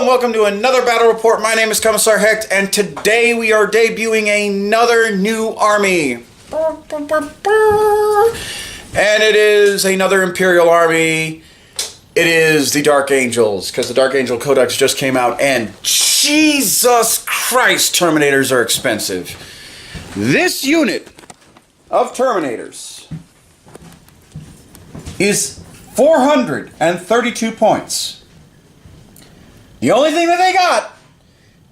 and welcome to another battle report. My name is Commissar Hecht, and today we are debuting another new army. And it is another Imperial army. It is the Dark Angels, because the Dark Angel Codex just came out, and Jesus Christ, Terminators are expensive. This unit of Terminators is 432 points. The only thing that they got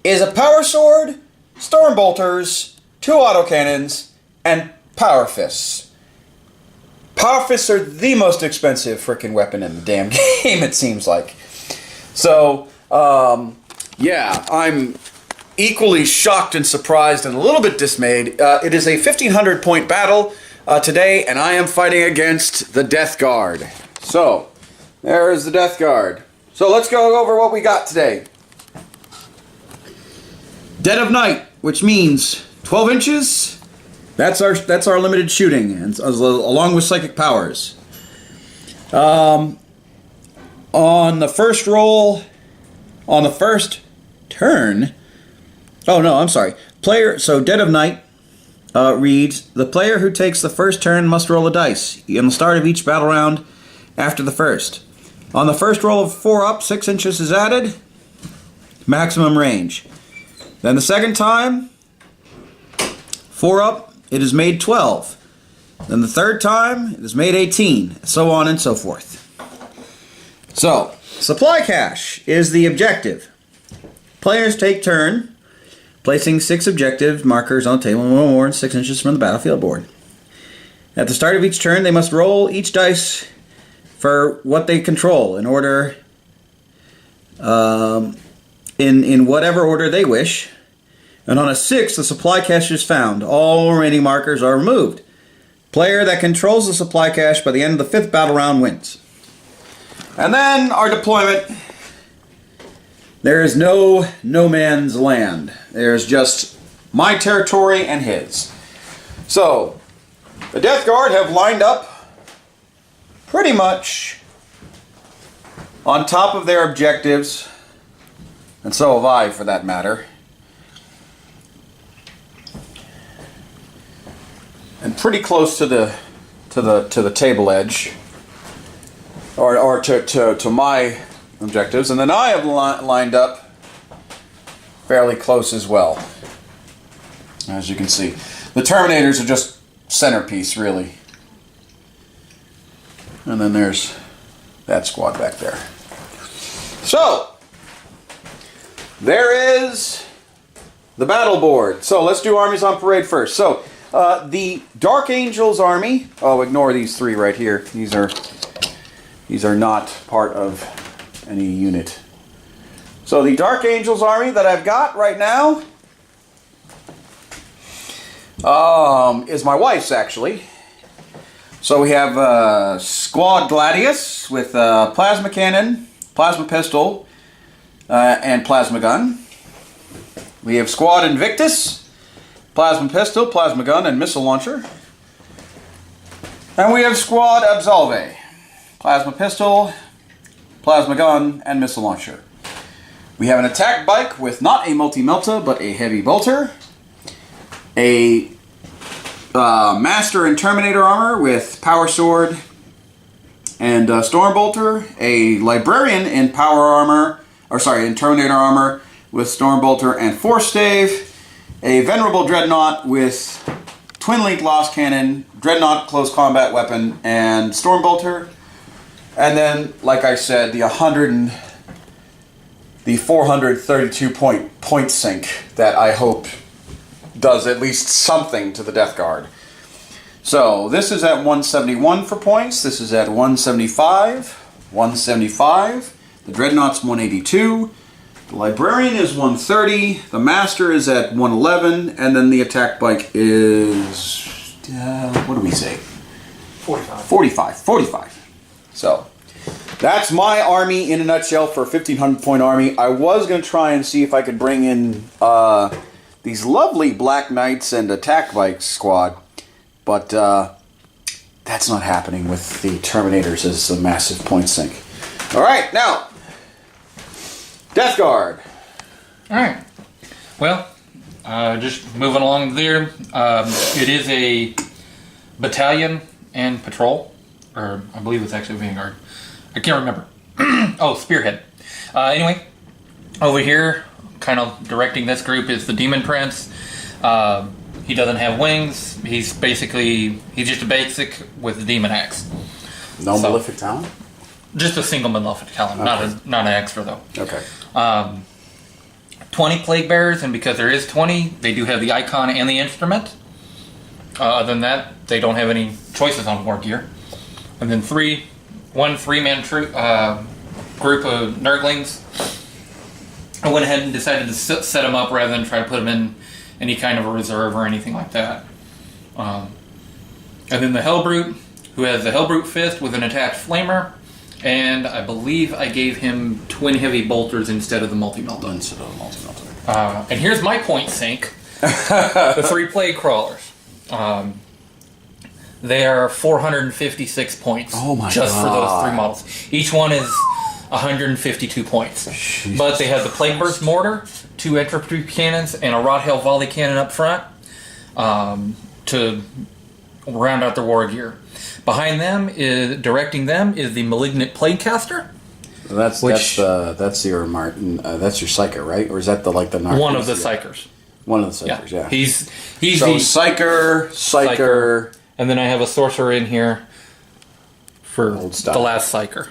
is a power sword, storm bolters, 2 autocannons, and power fists. Power fists are the most expensive freaking weapon in the damn game, it seems like. So, yeah, I'm equally shocked and surprised and a little bit dismayed. It is a 1,500 point battle today, and I am fighting against the Death Guard. So, there is the Death Guard. So let's go over what we got today. Dead of Night, which means 12 inches. That's our limited shooting, and along with psychic powers. On the first roll, on the first turn. Oh no, I'm sorry. So Dead of Night reads: the player who takes the first turn must roll a dice in the start of each battle round after the first. On the first roll of 4 up, 6 inches is added. Maximum range. Then the second time, 4 up, it is made 12. Then the third time, it is made 18. So on and so forth. So, supply cache is the objective. Players take turn, placing 6 objective markers on the table no more than 6 inches from the battlefield board. At the start of each turn, they must roll each dice for what they control in order, in whatever order they wish. And on a 6, the supply cache is found. All remaining markers are removed. Player that controls the supply cache by the end of the 5th battle round wins. And then our deployment. There is no man's land. There's just my territory and his. So, the Death Guard have lined up pretty much on top of their objectives, and so have I, for that matter. And pretty close to the table edge, or to my objectives. And then I have lined up fairly close as well, as you can see. The Terminators are just centerpiece, really. And then there's that squad back there. So, there is the battle board. So, let's do armies on parade first. So, the Dark Angels army. Oh, ignore these 3 right here. These are not part of any unit. So, the Dark Angels army that I've got right now is my wife's, actually. So we have Squad Gladius with plasma cannon, plasma pistol, and plasma gun. We have Squad Invictus, plasma pistol, plasma gun, and missile launcher. And we have Squad Absolve, plasma pistol, plasma gun, and missile launcher. We have an attack bike with not a multi-melta, but a heavy bolter. A Master and Terminator armor with power sword and storm bolter, a librarian in in Terminator armor with storm bolter and force stave, a venerable dreadnought with twin link lost cannon, dreadnought close combat weapon, and storm bolter, and then, like I said, the 432 point sink that I hope does at least something to the Death Guard. So, this is at 171 for points. This is at 175. 175. The Dreadnought's 182. The Librarian is 130. The Master is at 111. And then the attack bike is... what do we say? 45. 45. So, that's my army in a nutshell for a 1,500 point army. I was going to try and see if I could bring in these lovely Black Knights and attack bike squad, but that's not happening with the Terminators as a massive point sink. Alright, now, Death Guard. All right. Well, just moving along there. It is a battalion and patrol, or I believe it's actually Vanguard. I can't remember. Oh, Spearhead. Anyway, over here, kind of directing this group is the Demon Prince. He doesn't have wings. He's just a basic with the Demon Axe. No malefic talent? Just a single malefic talent, okay. not an extra though. Okay. 20 Plague Bearers, and because there is 20, they do have the icon and the instrument. Other than that, they don't have any choices on war gear. And then one three-man group of Nurglings. I went ahead and decided to set them up rather than try to put them in any kind of a reserve or anything like that. And then the Hellbrute, who has the Hellbrute Fist with an attached flamer, and I believe I gave him twin heavy bolters instead of the multi-melter. And here's my point sink. The 3 Plague Crawlers. They are 456 points. Oh my just God. for those 3 models. Each one is 152 points. Jesus. But they have the Plague Burst Mortar, 2 Entropy Cannons, and a Rot Hail Volley Cannon up front to round out their war gear. Behind them, directing them, is the Malignant Plaguecaster. That's your Psyker, right? Or is that the Narc? One of the Psykers. One of the Psykers, yeah. He's so the Psyker. And then I have a Sorcerer in here for Old style. the last Psyker.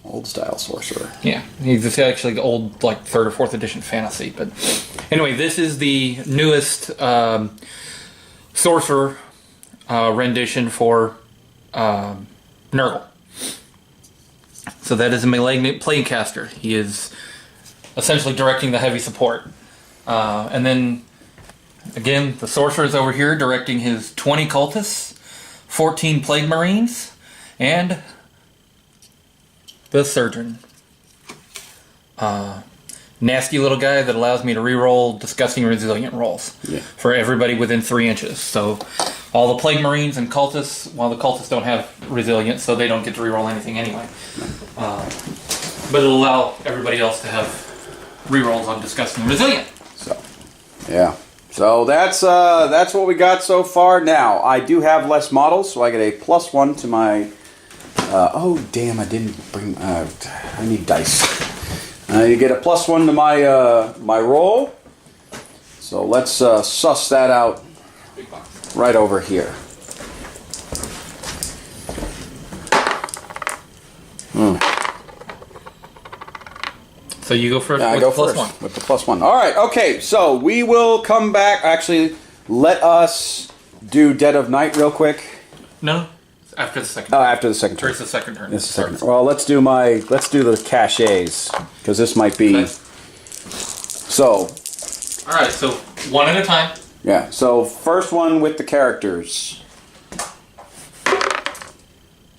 Old style Sorcerer. Yeah, he's actually the old 3rd or 4th edition fantasy. But anyway, this is the newest Sorcerer rendition for Nurgle. So that is a Malignant Plaguecaster. He is essentially directing the heavy support. And then, again, the Sorcerer is over here directing his 20 Cultists, 14 Plague Marines, and the Surgeon. Nasty little guy that allows me to reroll disgusting resilient rolls for everybody within 3 inches. So all the Plague Marines and Cultists, well, the Cultists don't have resilience, so they don't get to reroll anything anyway. But it'll allow everybody else to have rerolls on disgusting resilient. So, yeah. So that's what we got so far. Now I do have less models, so I get a +1 to my. Oh damn! I didn't bring. I need dice. You get a +1 to my my roll. So let's suss that out right over here. So you go first Yeah, with I go the first +1. with the +1. All right, okay. So we will come back. Actually, let us do Dead of Night real quick. No, after the second. Oh, after the second turn. It's the second turn. It's the second. Well, let's do the caches because this might be. Okay. So. All right. So one at a time. Yeah. So first one with the characters.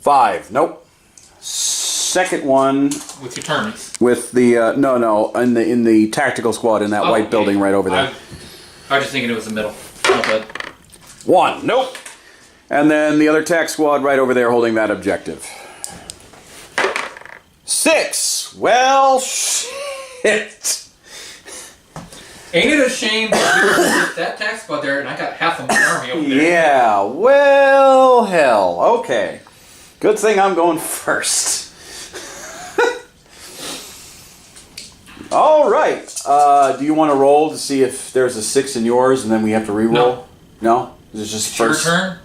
5. Nope. Second one With your turns. with the no in the tactical squad in that white building right over there. I was just thinking it was the middle. Not bad. 1. Nope. And then the other tac squad right over there holding that objective. 6. Well, shit. Ain't it a shame that that tax squad there and I got half of my army over there? Yeah. Well, hell. Okay. Good thing I'm going first. All right. Do you want to roll to see if there's a 6 in yours, and then we have to re-roll? No. Is it just It's first? your turn.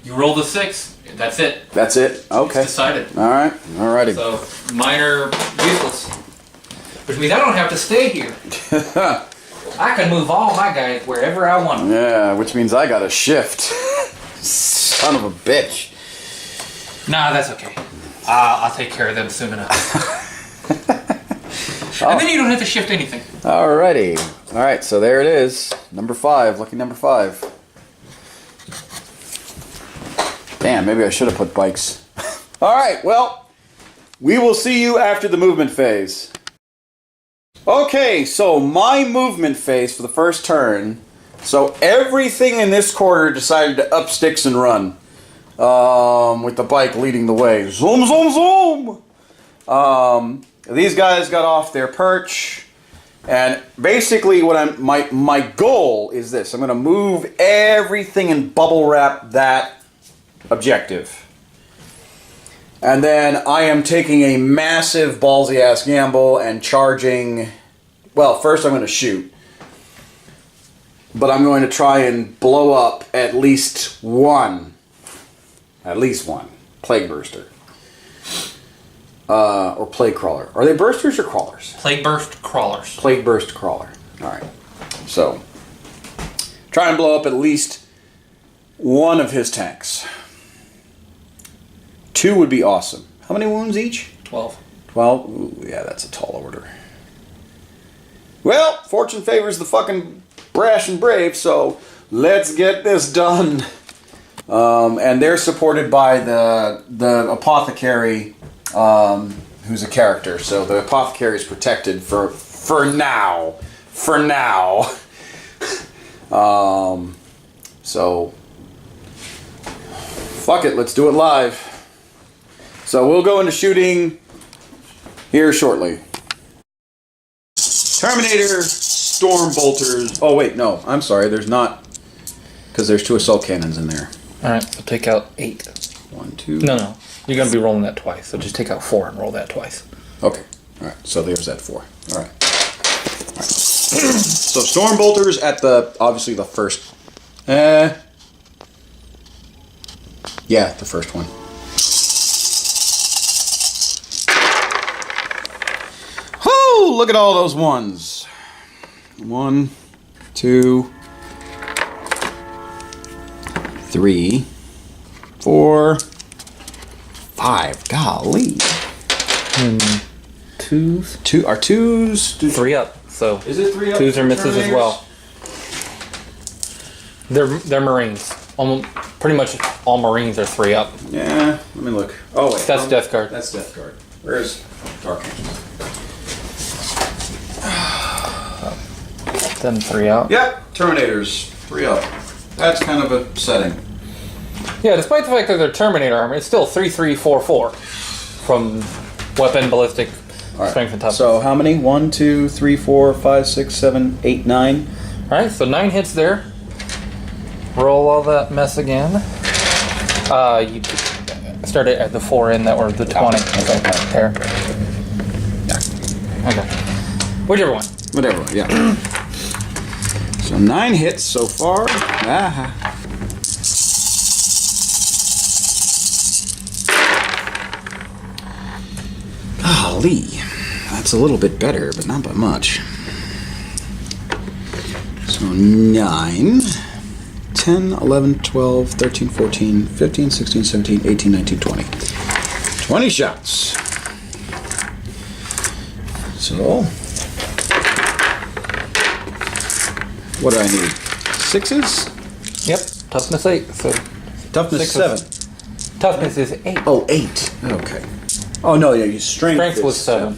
You roll the 6. That's it. That's it. Okay. It's decided. All right. All righty. So mine are useless, which means I don't have to stay here. I can move all my guys wherever I want them. Yeah, which means I got to shift. Son of a bitch. Nah, that's okay. I'll take care of them soon enough. And then you don't have to shift anything. Alrighty. Alright, so there it is. Number 5. Lucky number 5. Damn, maybe I should have put bikes. Alright, well, we will see you after the movement phase. Okay, so my movement phase for the first turn. So everything in this quarter decided to up sticks and run. With the bike leading the way. Zoom, zoom, zoom! these guys got off their perch, and basically what my goal is this. I'm going to move everything and bubble wrap that objective. And then I am taking a massive ballsy ass gamble and charging. Well, first I'm going to shoot. But I'm going to try and blow up at least one. Plague Burster. Or Plague Crawler. Are they bursters or crawlers? Plague Burst Crawlers. Plague Burst Crawler. Alright. So, try and blow up at least one of his tanks. 2 would be awesome. How many wounds each? 12. 12? Ooh, yeah, that's a tall order. Well, fortune favors the fucking brash and brave, so let's get this done. And they're supported by the apothecary, who's a character. So the apothecary is protected for now. For now. So fuck it, let's do it live. So we'll go into shooting here shortly. Terminator, Storm Bolters. Oh wait, no, I'm sorry, there's not, because there's 2 assault cannons in there. Alright, so take out 8. 1, 2. No. You're going to be rolling that twice, so just take out 4 and roll that twice. Okay, alright, so there's that 4. Alright. So Storm Bolters at obviously the first. Yeah, the first one. Whoo! Look at all those ones. 1, 2, 3, 4, 5. Golly. And 2s. 2 are 2s. 3 up. So Is it 3 up? 2s are misses as Terminators? well. They're Marines. Pretty much all Marines are 3 up. Yeah, let me look. Oh wait. That's Death Guard. That's Death Guard. Where's Dark Angels? Then 3 out. Yep, Terminators. 3 up. That's kind of upsetting. Yeah, despite the fact that they're Terminator armor, it's still 3-3-4-4 from weapon, ballistic, All strength, and toughness. So how many? 1, 2, 3, 4, 5, 6, 7, 8, 9. Alright, so 9 hits there. Roll all that mess again. You started at the 4 in that were the 20. Okay, there. Yeah. Okay. Whichever one. Whatever. Yeah. So 9 hits so far. Golly, that's a little bit better, but not by much. So 9, 10, 11, 12, 13, 14, 15, 16, 17, 18, 19, 20. 20 shots. So, what do I need? 6s? Yep, toughness 8. So Toughness 6s. 7. Toughness is 8. Oh, 8. Okay. Oh no, yeah, your strength. Strength is was 7.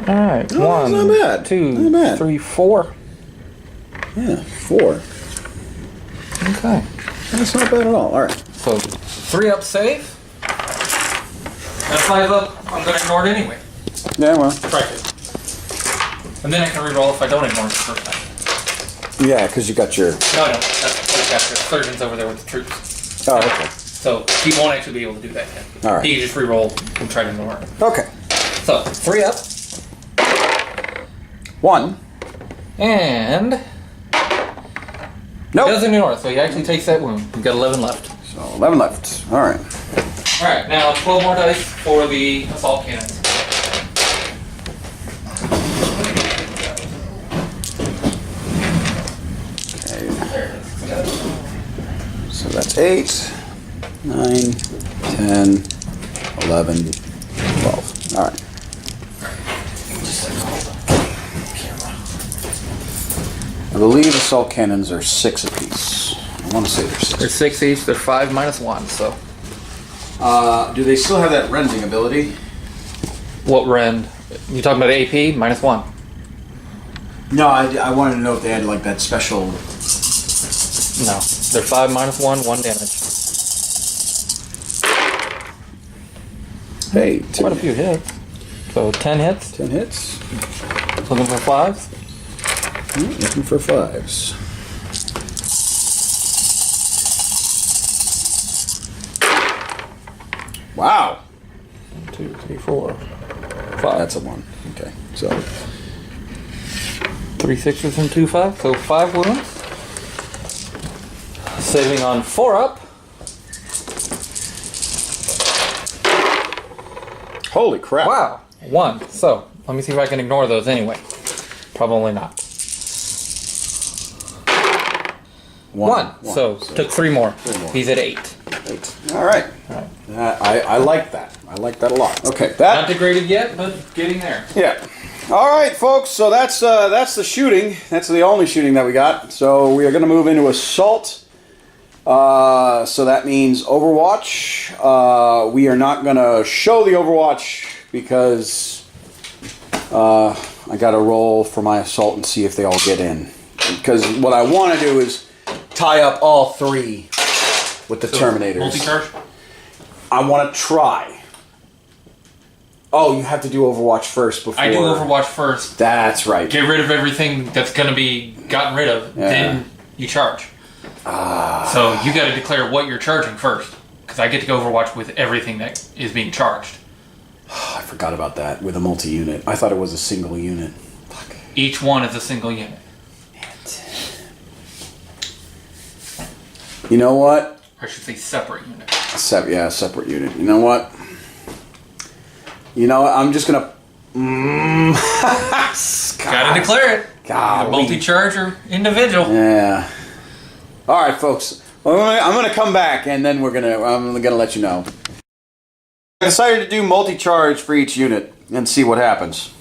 Alright, No, 1, that's not bad. 2, Not bad. 3, 4. Yeah, 4. Okay. That's not bad at all. All right. So 3 up save. And 5 up, I'm gonna ignore it anyway. Yeah, well. Strike it. And then I can reroll if I don't ignore it the first time. Yeah, because you got your. No, that's after surgeons over there with the troops. Oh, okay. So he won't actually be able to do that yet. All right. He can just reroll and try to ignore it. Okay. So 3 up 1. and Nope. doesn't ignore it. So he actually takes that wound. We've got 11 left. So 11 left. All right. All right, now 12 more dice for the assault cannons. Okay. So that's 8, 9, 10, 11, 12. All right. I believe assault cannons are 6 apiece. I want to say they're 6. They're 6 each. They're 5 minus 1. So Do they still have that rending ability? what rend? You talking about AP minus 1? No, I wanted to know if they had like that special. No. They're 5 minus 1, 1 damage. Hey, Quite a few hits. So 10 hits. 10 hits. Looking for 5s. Looking for 5s. Wow. 1, 2, 3, 4, 5. That's a 1. Okay, so 3 6s and 2 5s. So 5 wounds. Saving on 4 up. holy crap! Wow. 1. So let me see if I can ignore those anyway. Probably not. 1. So took 3 more. 3 more. He's at 8. 8. All right. I like that. I like that a lot. Okay, that Not degraded yet, but getting there. yeah. All right, folks. So that's the shooting. That's the only shooting that we got. So we are going to move into assault. So that means Overwatch. We are not going to show the Overwatch because I got to roll for my assault and see if they all get in. Because what I want to do is tie up all 3 with the Terminators. Multi-charge? I want to try. Oh, you have to do Overwatch first before... I do Overwatch first. That's right. Get rid of everything that's going to be gotten rid of. Yeah. Then you charge. So you got to declare what you're charging first. Because I get to go Overwatch with everything that is being charged. I forgot about that with a multi-unit. I thought it was a single unit. Fuck. Each one is a single unit. You know what? Or I should say separate unit. Separate unit. You know what? I'm just gonna. Gotta declare it. God. Multi-charge or individual. Yeah. All right, folks. Well, I'm gonna come back, and then I'm gonna let you know. I decided to do multi-charge for each unit and see what happens.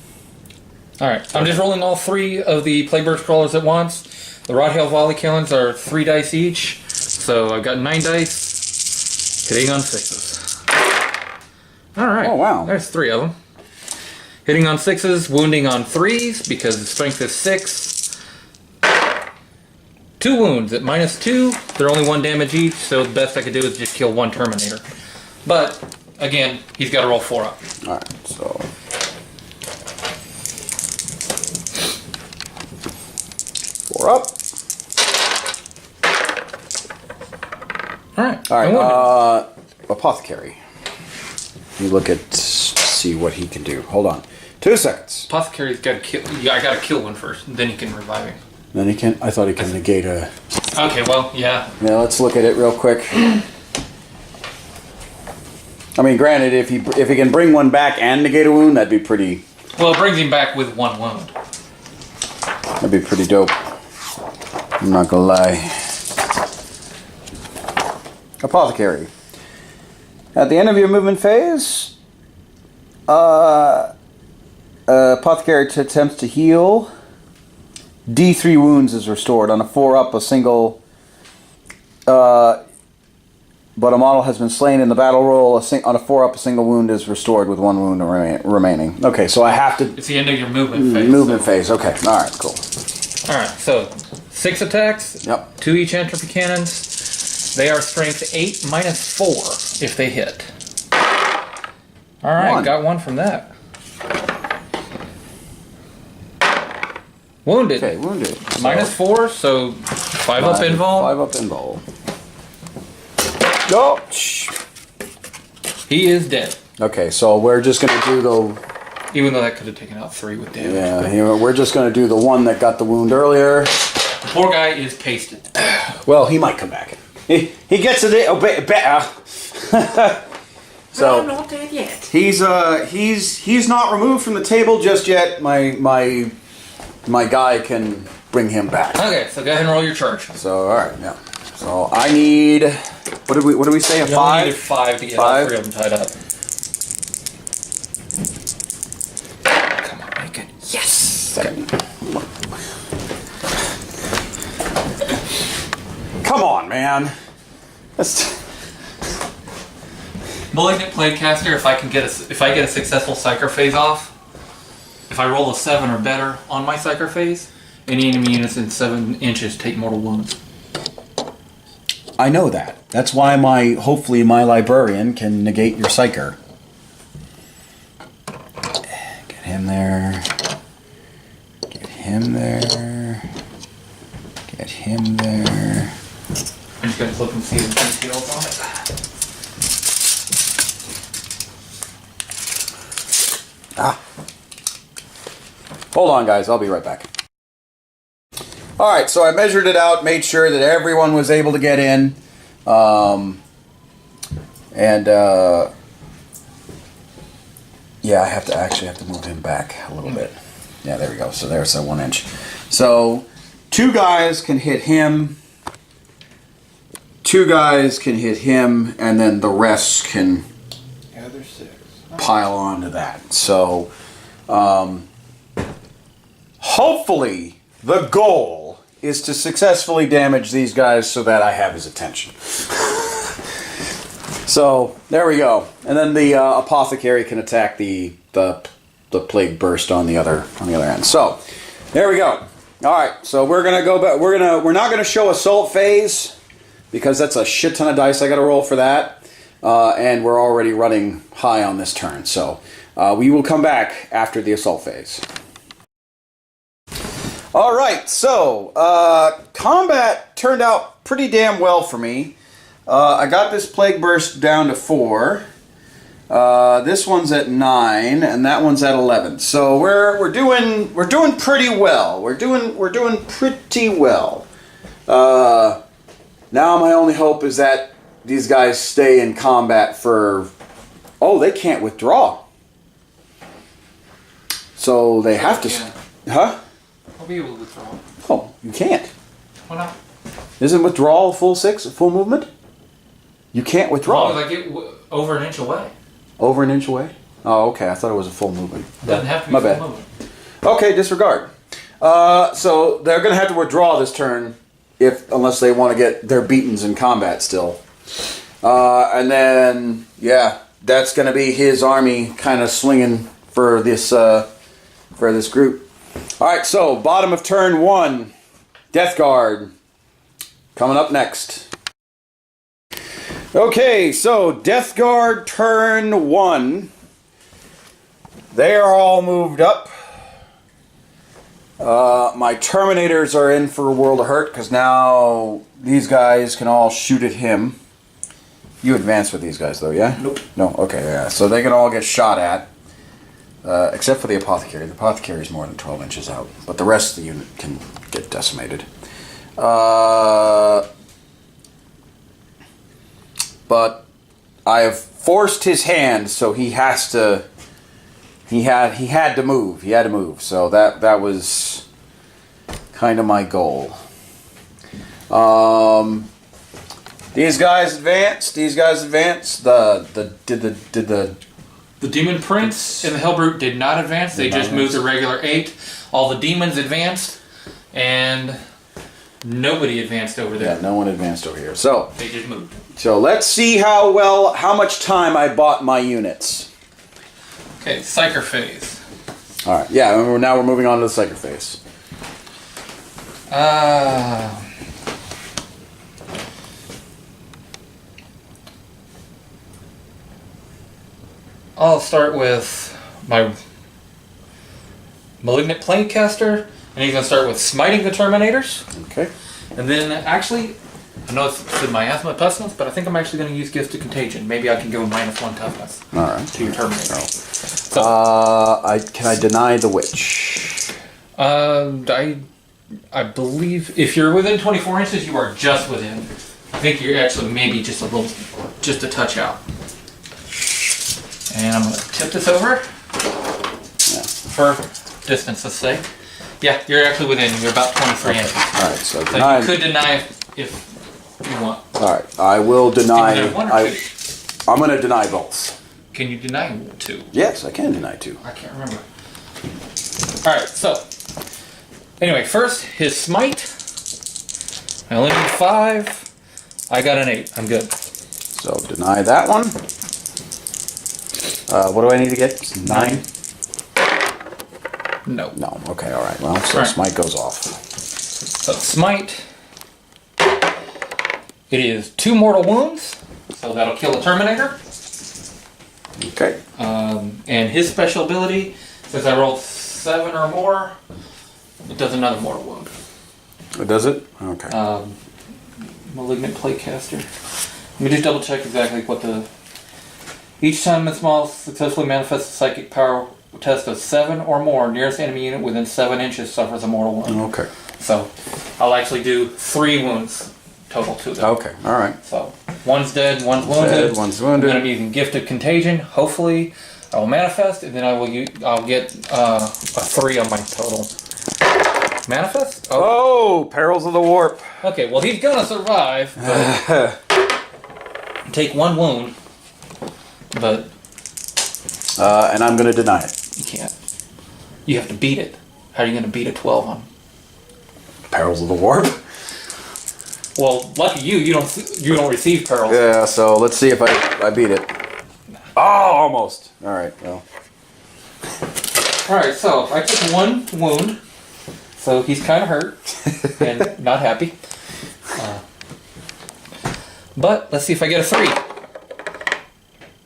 All right. I'm just rolling all 3 of the Plagueburst crawlers at once. The Rod-Hail Volley Killings are 3 dice each. So I've got 9 dice. Hitting on 6s. All right. Oh, wow. There's 3 of them. Hitting on 6s, wounding on 3s because the strength is 6. 2 wounds at -2. They're only 1 damage each, so the best I could do is just kill 1 Terminator. But, again, he's got to roll 4 up. Alright, so... 4 up. Alright. Apothecary. Let me look at... see what he can do. Hold on. 2 seconds. Apothecary's got to kill... Yeah, I got to kill one first, then he can revive him. Then he can... I thought he can negate a... Okay, well, yeah. Yeah, let's look at it real quick. I mean, granted, if he can bring one back and negate a wound, that'd be pretty... Well, it brings him back with 1 wound. That'd be pretty dope. I'm not gonna lie. Apothecary. At the end of your movement phase, Apothecary attempts to heal. D3 wounds is restored. On a 4 up, a single... but a model has been slain in the battle roll. On a 4 up, a single wound is restored with 1 wound remaining. Okay, so I have to... It's the end of your movement phase. Movement phase, okay. Alright, cool. Alright, so 6 attacks. Yep. 2 each entropy cannons. They are strength 8 -4 if they hit. Alright, 1. got 1 from that. Wounded. Okay, wounded. -4, so 5 up invul. 5 up invul. No! He is dead. Okay, so we're just going to do the... Even though that could have taken out 3 with damage. Yeah, we're just going to do the one that got the wound earlier. The poor guy is pasted. Well, he might come back. He gets a little bit better. So I'm not dead yet. he's not removed from the table just yet. My guy can bring him back. Okay, so go ahead and roll your charge. So all right, yeah. So I need what did we say? A You only 5? needed 5 to get 5? all 3 of them tied up. Come on, make it. Yes! 7. Come on, man. Malignant Plaguecaster, if I get a successful Psyker phase off, if I roll a 7 or better on my Psyker phase, any enemy units in 7 inches take mortal wounds. I know that. That's why hopefully my librarian can negate your psyker. Get him there. Get him there. Get him there. I'm just going to look and see the details on it. Hold on, guys. I'll be right back. All right, so I measured it out, made sure that everyone was able to get in. Yeah, I have to move him back a little bit. Yeah, there we go. So there's that 1 inch. So 2 guys can hit him. 2 guys can hit him, and then the rest can pile onto that. So hopefully the goal is to successfully damage these guys so that I have his attention. So there we go, and then the apothecary can attack the plague burst on the other end. So there we go. All right, so we're gonna go back. We're not gonna show assault phase because that's a shit ton of dice I got to roll for that, and we're already running high on this turn. So we will come back after the assault phase. All right, so combat turned out pretty damn well for me. I got this plague burst down to 4. This one's at 9, and that one's at 11. So we're doing pretty well. We're doing pretty well. Now my only hope is that these guys stay in combat for. Oh, they can't withdraw. So they have to. Huh? I'll be able to withdraw. Oh, you can't. Why not? Isn't withdrawal full movement? You can't withdraw. As long as I get over an inch away. Over an inch away? Oh, okay. I thought it was a full movement. It doesn't have to be My full bad. movement. Okay, disregard. So they're going to have to withdraw this turn unless they want to get their beatings in combat still. And then, yeah, that's going to be his army kind of swinging for this group. All right, so bottom of turn 1, Death Guard coming up next. Okay, so Death Guard turn 1. They are all moved up. My Terminators are in for a world of hurt because now these guys can all shoot at him. You advance with these guys though, yeah? Nope. No, okay, yeah. So they can all get shot at. Except for the Apothecary. The Apothecary is more than 12 inches out. But the rest of the unit can get decimated. But I have forced his hand, so he has to. He had to move. He had to move. So that was kind of my goal. These guys advanced. The Demon Prince and the Hellbrute did not advance. They just moved a regular 8. All the demons advanced, and nobody advanced over there. Yeah, no one advanced over here. So they just moved. So let's see how much time I bought my units. Okay, Psyker phase. All right. Yeah. Now we're moving on to the Psyker phase. I'll start with my Malignant Planecaster, and he's going to start with Smiting the Terminators. Okay. And then, actually, I know it's in Miasma Pestilence, but I think I'm actually going to use Gifts to Contagion. Maybe I can go -1 toughness. All right. To your Terminator. So, can I deny the Witch? I believe if you're within 24 inches, you are just within. I think you're actually maybe just a touch out. And I'm going to tip this over for distance's sake. Yeah, you're actually within. You're about 23 inches. All right, so you could deny if you want. All right, I will deny. I'm going to deny both. Can you deny 2? Yes, I can deny 2. I can't remember. All right, so anyway, first his smite. I only need 5. I got an 8. I'm good. So deny that one. What do I need to get? 9? No. No. Okay. All right. Well, so smite goes off. So smite. It is 2 mortal wounds, so that'll kill a Terminator. Okay. And his special ability, since I rolled 7 or more, it does another mortal wound. It does it? Okay. Malignant Platecaster. Let me just double check exactly what the... Each time a small successfully manifests a psychic power test of 7 or more, nearest enemy unit within 7 inches suffers a mortal wound. Okay. So, I'll actually do 3 wounds total to them. Okay, alright. So, one's dead, one's wounded. One's wounded. And then I'm using Gifted Contagion. Hopefully, I will manifest, and then I'll get a 3 on my total. Manifest? Oh, Perils of the Warp. Okay, well, he's gonna survive, but take 1 wound, but and I'm gonna deny it. you can't. You have to beat it. How are you gonna beat a 12 on? Perils of the Warp? Well, lucky you don't receive perils. Yeah, so let's see if I beat it. Oh, almost. Alright, well. Alright, so I took 1 wound, so he's kind of hurt and not happy. But let's see if I get a 3.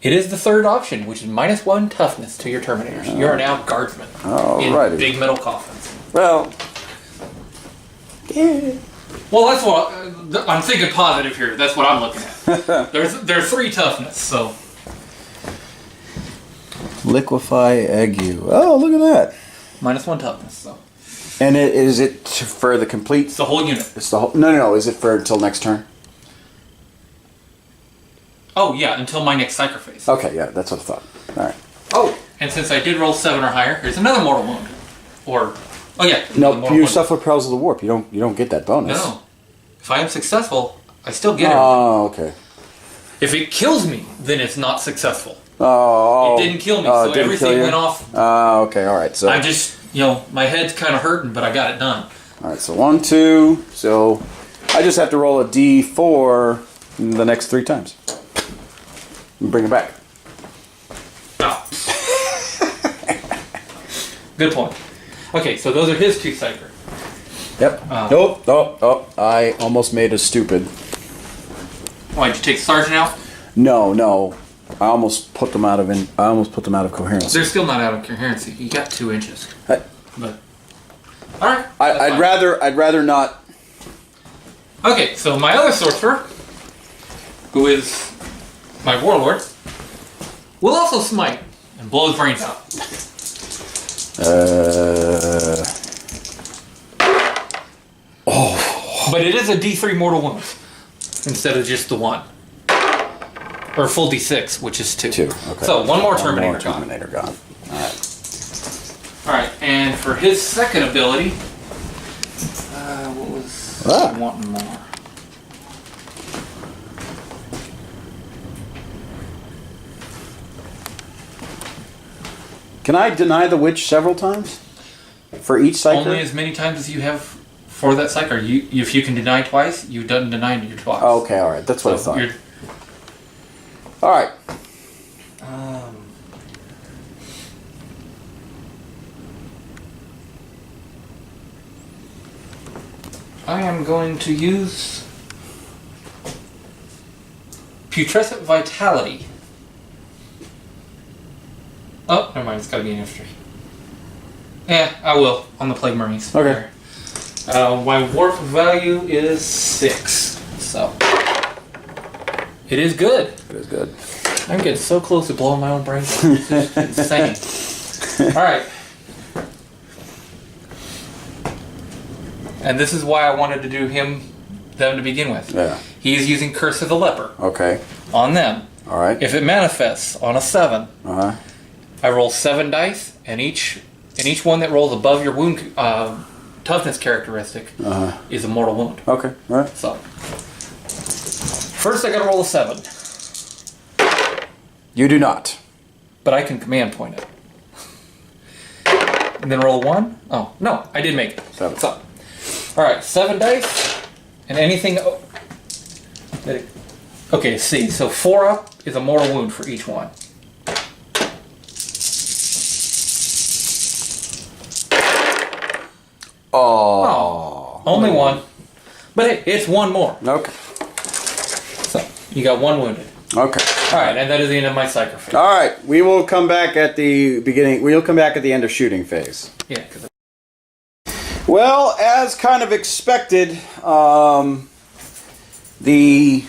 It is the 3rd option, which is -1 toughness to your Terminators. You are now guardsmen in big metal coffins. Well, yeah. Well, that's what I'm thinking. Positive here. That's what I'm looking at. There's 3 toughness, so Liquefy Ague. Oh, look at that. -1 toughness. So And is it for the complete? it's the whole unit. It's the whole. No. Is it for until next turn? Oh yeah, until my next Psyker phase. Okay, yeah, that's what I thought. All right. Oh, and since I did roll 7 or higher, here's another mortal wound. Or oh yeah. No, mortal you wound. suffer Perils of the Warp. You don't get that bonus. No. If I am successful, I still get it. Oh, okay. If it kills me, then it's not successful. Oh. It didn't kill me, Oh, it so didn't everything kill you? went off. Oh, okay, all right. So I just, my head's kind of hurting, but I got it done. all right, so 1, 2. So I just have to roll a D4 the next 3 times. And bring it back. Oh. Good point. Okay, so those are his 2 Psyker. Yep. Nope. Oh. I almost made a stupid. Why did you take Sergeant out? No. I almost put them out of coherence. They're still not out of coherency. You got 2 inches. But all right. I'd rather not. Okay, so my other sorcerer, who is my warlord, will also smite and blow his brains out. But it is a D3 mortal wound instead of just the 1. Or full D6, which is 2. 2. Okay. So one more Terminator One more gone. Terminator gone. All right. Alright, and for his second ability, what was I wanting more? Can I deny the witch several times? For each cycle? Only as many times as you have for that cycle. If you can deny twice, you've done denied you twice. Oh, okay, alright. That's what I thought. Alright. I am going to use Putrescent Vitality. Oh, never mind. It's got to be an infantry. Yeah, I will on the Plague Marines. Okay. My warp value is 6, so it is good. It is good. I'm getting so close to blowing my own brains out. It's insane. All right. And this is why I wanted to do them to begin with. Yeah. He is using Curse of the Leper Okay. on them. Alright. If it manifests on a 7, Uh-huh. I roll 7 dice, and each one that rolls above your wound toughness characteristic is a mortal wound. Okay. Alright. So, first I gotta roll a 7. You do not. But I can command point it. And then roll a 1? Oh, no, I did make it. 7. So, alright, 7 dice, and anything... Okay, see, so 4 up is a mortal wound for each one. Oh. Only 1. But hey, it's 1 more. Okay. You got 1 wounded. Okay. Alright, and that is the end of my psycho phase. All right. We will come back at the beginning. We'll come back at the end of shooting phase. Yeah. Well, as kind of expected, the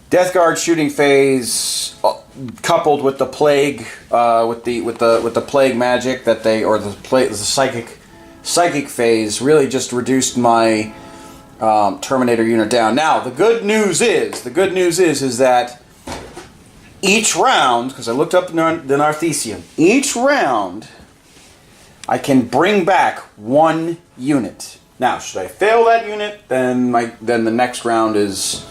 Death Guard shooting phase, coupled with the plague, with the plague magic that they, or the psychic phase, really just reduced my Terminator unit down. Now, the good news is that each round, because I looked up the Narthesian, each round I can bring back 1 unit. Now, should I fail that unit, then the next round is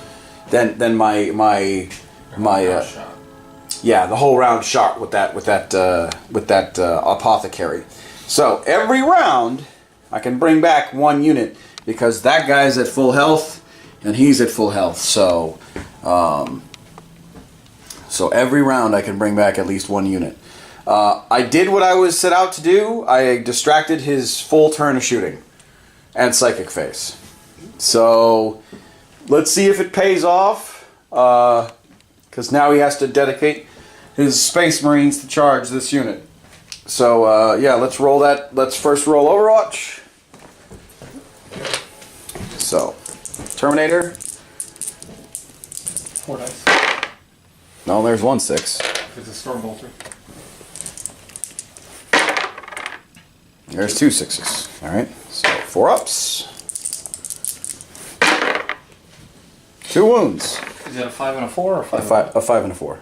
my yeah, the whole round shot with that apothecary. So every round I can bring back 1 unit because that guy's at full health and he's at full health. So so every round I can bring back at least 1 unit. I did what I was set out to do. I distracted his full turn of shooting and psychic phase. So let's see if it pays off. Because now he has to dedicate his Space Marines to charge this unit. So yeah, let's roll that. Let's first roll Overwatch. So Terminator. 4 dice. No, there's 1 6. It's a Stormbolter. There's 2 6s. All right, so 4 ups, 2 wounds. Is that a 5 and a 4 or a 5? A 5 and a 4.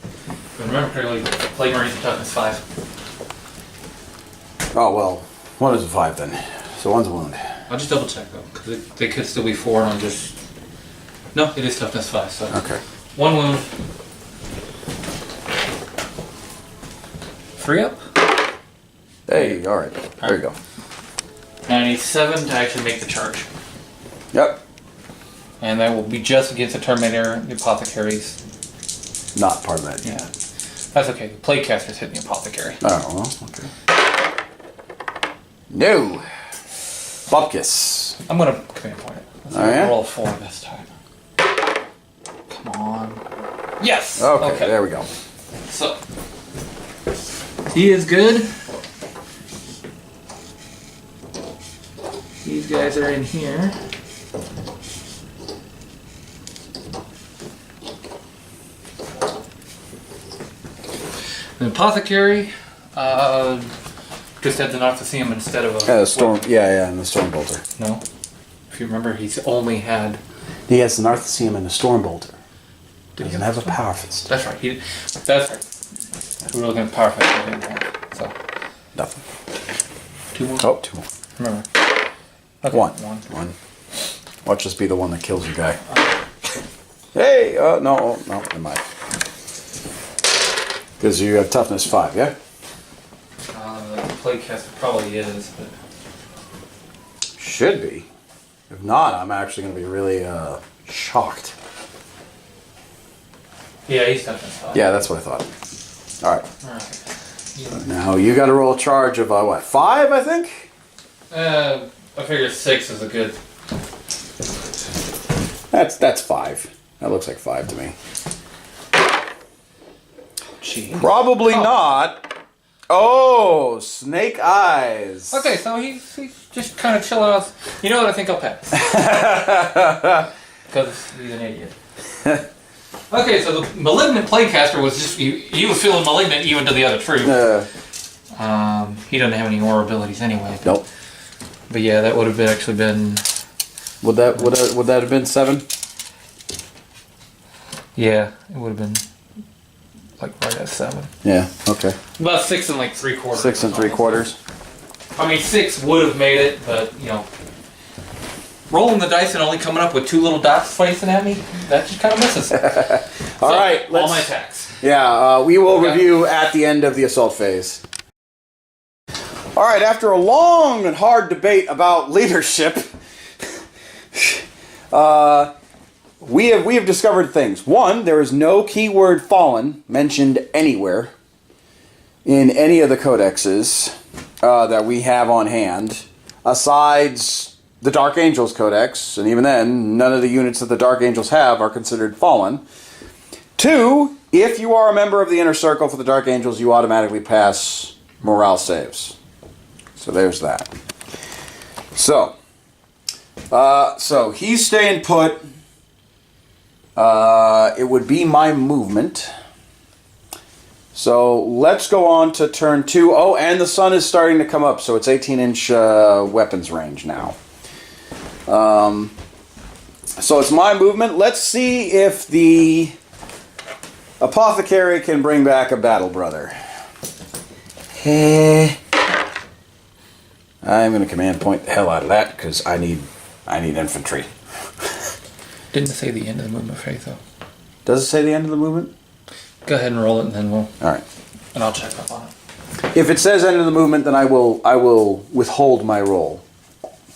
If I remember correctly, Plague Marines are toughness 5. Oh well, 1 is a 5 then. So 1's a wound. I'll just double check though, because they could still be 4 and I'm just... No, it is toughness 5, so... Okay. 1 wound. 3 up. Hey, all right. There you go. And I need 7 to actually make the charge. Yep. And that will be just against the Terminator, the Apothecaries. Not part of that. Yeah. That's okay. The Plague Caster's hitting the Apothecary. Oh, well, okay. No. Bupkis. I'm going to command point it. Let's roll 4 this time. Come on. Yes! Okay, there we go. So, he is good. These guys are in here. The Apothecary just had enough to see him instead of a storm. whip. Yeah, and the Stormbolter. No, if you remember, he's only had. He has the Narthesium and the Stormbolter. Did Doesn't have a Power Fist. That's right. That's right. We were looking at Power Fist. So Nothing. 2 more. Oh, 2 more. Remember. Okay, 1. 1. 1. Watch this be the one that kills your guy. Hey, no, never mind. Because you have toughness 5, yeah? The Plague Caster probably is, but... Should be. If not, I'm actually going to be really shocked. Yeah, he's toughness 5. Yeah, that's what I thought. Alright. Alright. Now, you got to roll a charge of, what, 5, I think? I figure 6 is a good... That's 5. That looks like 5 to me. Gee. Probably not. Oh, snake eyes. Okay, so he's just kind of chilling out. You know what? I think I'll pass. Because he's an idiot. Okay, so the malignant Plaguecaster was just... He was feeling malignant even to the other troop. He doesn't have any aura abilities anyway. Nope. But yeah, that would have actually been... Would that have been 7? Yeah, it would have been like right at 7. Yeah, okay. About 6 and like 3/4. 6 and 3/4. I mean, 6 would have made it, but you know, rolling the dice and only coming up with 2 little dots facing at me, that just kind of misses. All right, all my attacks. Yeah, we will review at the end of the assault phase. All right, after a long and hard debate about leadership, we have discovered things. 1, there is no keyword fallen mentioned anywhere in any of the codexes that we have on hand, aside the Dark Angels Codex, and even then, none of the units that the Dark Angels have are considered fallen. 2, if you are a member of the Inner Circle for the Dark Angels, you automatically pass morale saves. So there's that. So he's staying put. It would be my movement. So let's go on to turn 2. Oh, and the sun is starting to come up, so it's 18-inch weapons range now. So it's my movement. Let's see if the Apothecary can bring back a battle brother. I'm going to command point the hell out of that because I need infantry. Didn't say the end of the movement phase though. Does it say the end of the movement? Go ahead and roll it, and then we'll. All right. And I'll check up on it. If it says end of the movement, then I will withhold my roll.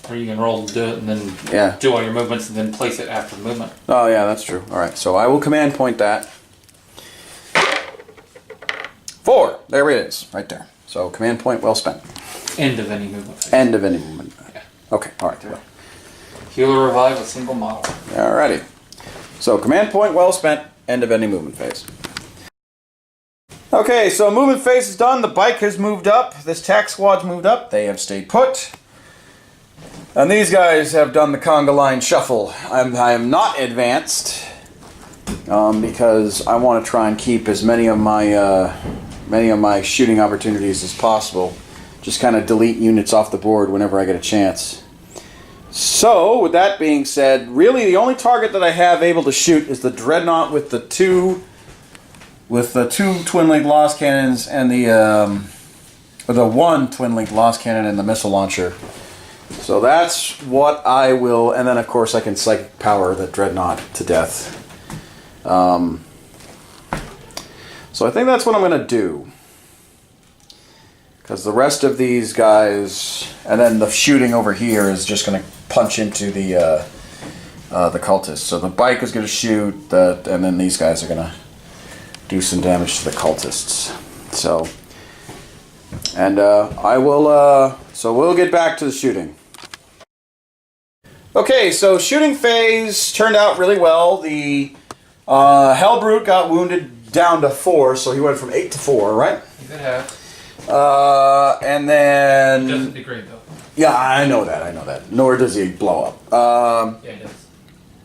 Or you can roll, do it, and then Yeah. do all your movements, and then place it after the movement. Oh yeah, that's true. All right, so I will command point that. 4. There it is, right there. So command point well spent. End of any movement phase. End of any movement. Yeah. Okay. All right. Well. Heal or revive a single model. Alrighty. So command point well spent. End of any movement phase. Okay, so movement phase is done. The bike has moved up. This tack squad's moved up. They have stayed put. And these guys have done the conga line shuffle. I am not advanced because I want to try and keep as many of my shooting opportunities as possible. Just kind of delete units off the board whenever I get a chance. So, with that being said, really the only target that I have able to shoot is the Dreadnought with the two twin-linked lost cannons and the one twin-linked lost cannon and the missile launcher. So that's what I will, and then of course I can psychic power the Dreadnought to death. So I think that's what I'm going to do. Because the rest of these guys, and then the shooting over here is just going to punch into the cultists. So the bike is going to shoot, and then these guys are going to do some damage to the cultists. So, and I will. So we'll get back to the shooting. Okay, so shooting phase turned out really well. The Hellbrute got wounded down to 4, so he went from 8 to 4, right? You could have. And then... It doesn't degrade, though. Yeah, I know that. Nor does he blow up. Yeah, he does.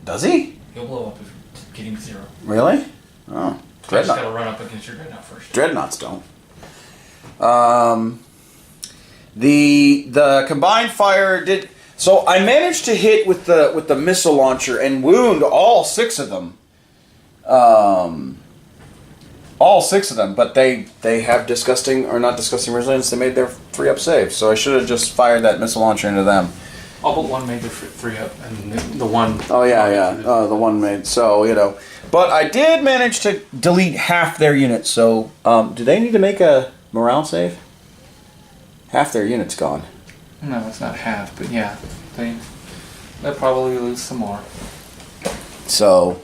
Does he? He'll blow up if you get him 0. Really? Oh. You just Dreadnought. gotta run up against your Dreadnought first. Dreadnoughts don't. The combined fire did... So I managed to hit with the missile launcher and wound all 6 of them. All 6 of them, but they have disgusting, or not disgusting resilience. They made their 3-up saves, so I should have just fired that missile launcher into them. All but one made their 3-up, and the one... Oh, yeah. The one made, so, you know. But I did manage to delete half their units, so do they need to make a morale save? Half their unit's gone. No, it's not half, but yeah. They'll probably lose some more. So...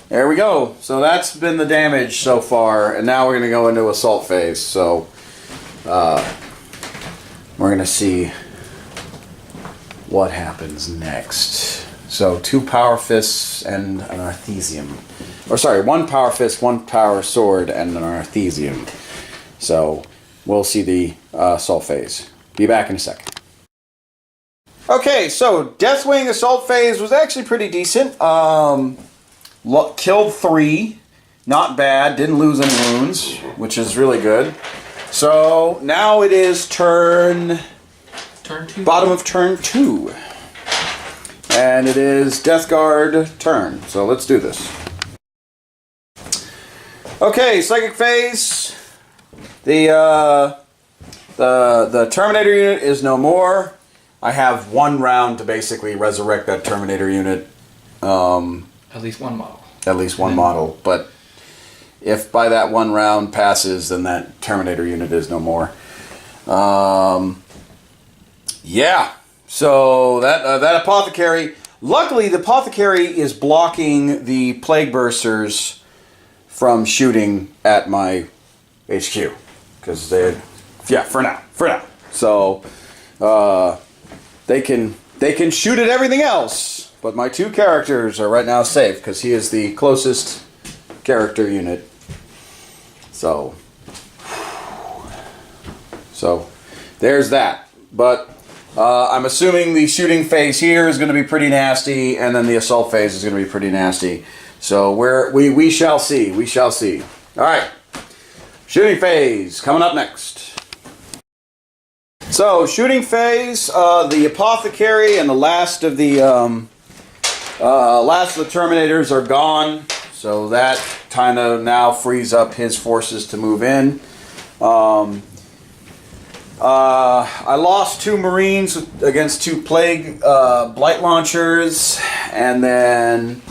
there we go. So that's been the damage so far, and now we're going to go into assault phase. So we're going to see what happens next. So 2 power fists and an arthesium. Or sorry, 1 power fist, 1 power sword, and an arthesium. So we'll see the assault phase. Be back in a second. Okay, so Deathwing assault phase was actually pretty decent. Killed 3, not bad, didn't lose any wounds, which is really good. So now it is turn 2. Bottom of turn 2. And it is Death Guard turn. So let's do this. Okay, psychic phase. The Terminator unit is no more. I have 1 round to basically resurrect that Terminator unit. At least 1 model. At least 1 model, but if by that 1 round passes, then that Terminator unit is no more. Yeah, so that Apothecary... Luckily, the Apothecary is blocking the Plague Bursters from shooting at my HQ. Because they... Yeah, for now. So, they can They can shoot at everything else, but my 2 characters are right now safe because he is the closest character unit. So there's that. But I'm assuming the shooting phase here is going to be pretty nasty, and then the assault phase is going to be pretty nasty. So we shall see. We shall see. All right. Shooting phase coming up next. So shooting phase, the apothecary and the last of the Terminators are gone. So that kind of now frees up his forces to move in. I lost 2 Marines against 2 Plague Blight Launchers, and then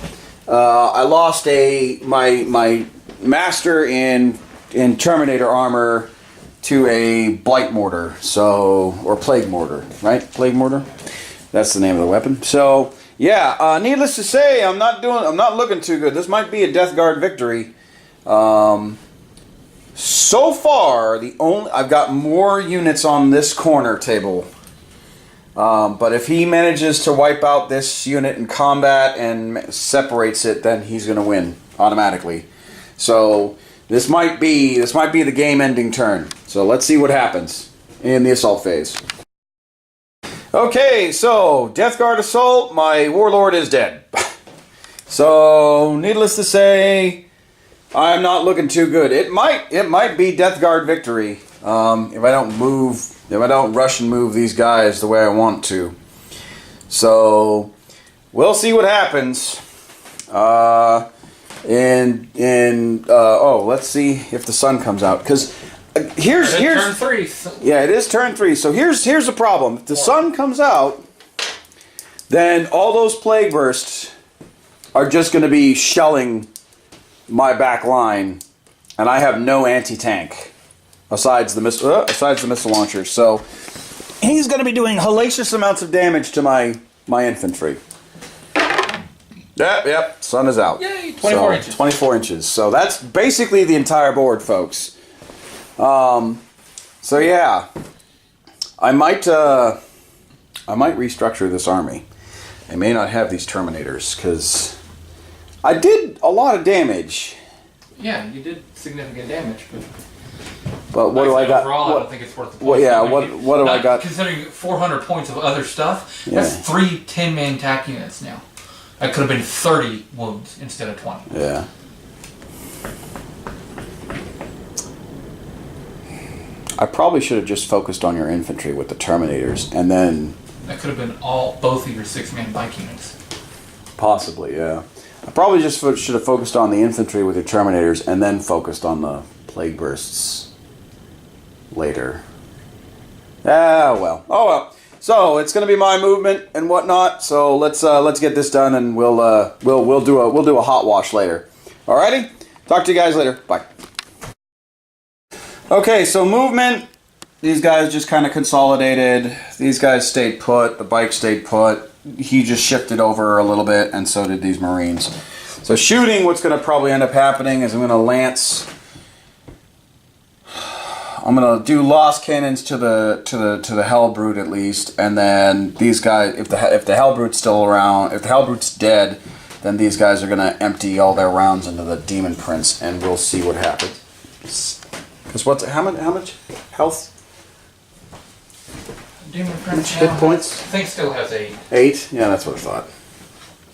I lost my Master in Terminator armor to a Blight Mortar, or Plague Mortar, right? Plague Mortar? That's the name of the weapon. So, yeah, needless to say, I'm not looking too good. This might be a Death Guard victory. So far, I've got more units on this corner table. But if he manages to wipe out this unit in combat and separates it, then he's going to win automatically. So this might be the game-ending turn. So let's see what happens in the assault phase. Okay, so Death Guard assault. My Warlord is dead. So needless to say, I'm not looking too good. It might be Death Guard victory if I don't rush and move these guys the way I want to. So we'll see what happens. Let's see if the sun comes out, because here's turn 3. Yeah, it is turn 3. So here's the problem. If the sun comes out, then all those plague bursts are just going to be shelling my back line, and I have no anti-tank besides the missile launchers. So he's going to be doing hellacious amounts of damage to my infantry. Yep, sun is out. Yay, 24 inches. 24 inches. So that's basically the entire board, folks. So yeah, I might restructure this army. I may not have these Terminators, because I did a lot of damage. Yeah, you did significant damage, but what do I got? Overall, I don't think it's worth the point. Well, yeah, what do I got? Considering 400 points of other stuff, Yeah. that's 3 10-man tack units now. That could have been 30 wounds instead of 20. Yeah. I probably should have just focused on your infantry with the Terminators, and then... That could have been both of your 6-man bike units. Possibly, yeah. I probably just should have focused on the infantry with your Terminators, and then focused on the Plague Bursts later. Oh well. So it's going to be my movement and whatnot. So let's get this done, and we'll do a hot wash later. Alrighty. Talk to you guys later. Bye. Okay, so movement. These guys just kind of consolidated. These guys stayed put. The bike stayed put. He just shifted over a little bit, and so did these Marines. So shooting, what's going to probably end up happening is I'm going to lance. I'm going to do lost cannons to the Hellbrute at least, and then these guys, if the Hellbrute's still around, if the Hellbrute's dead, then these guys are going to empty all their rounds into the Demon Prince, and we'll see what happens. Because how much health? Demon Prince hit points? I think still has 8. 8? Yeah, that's what I thought.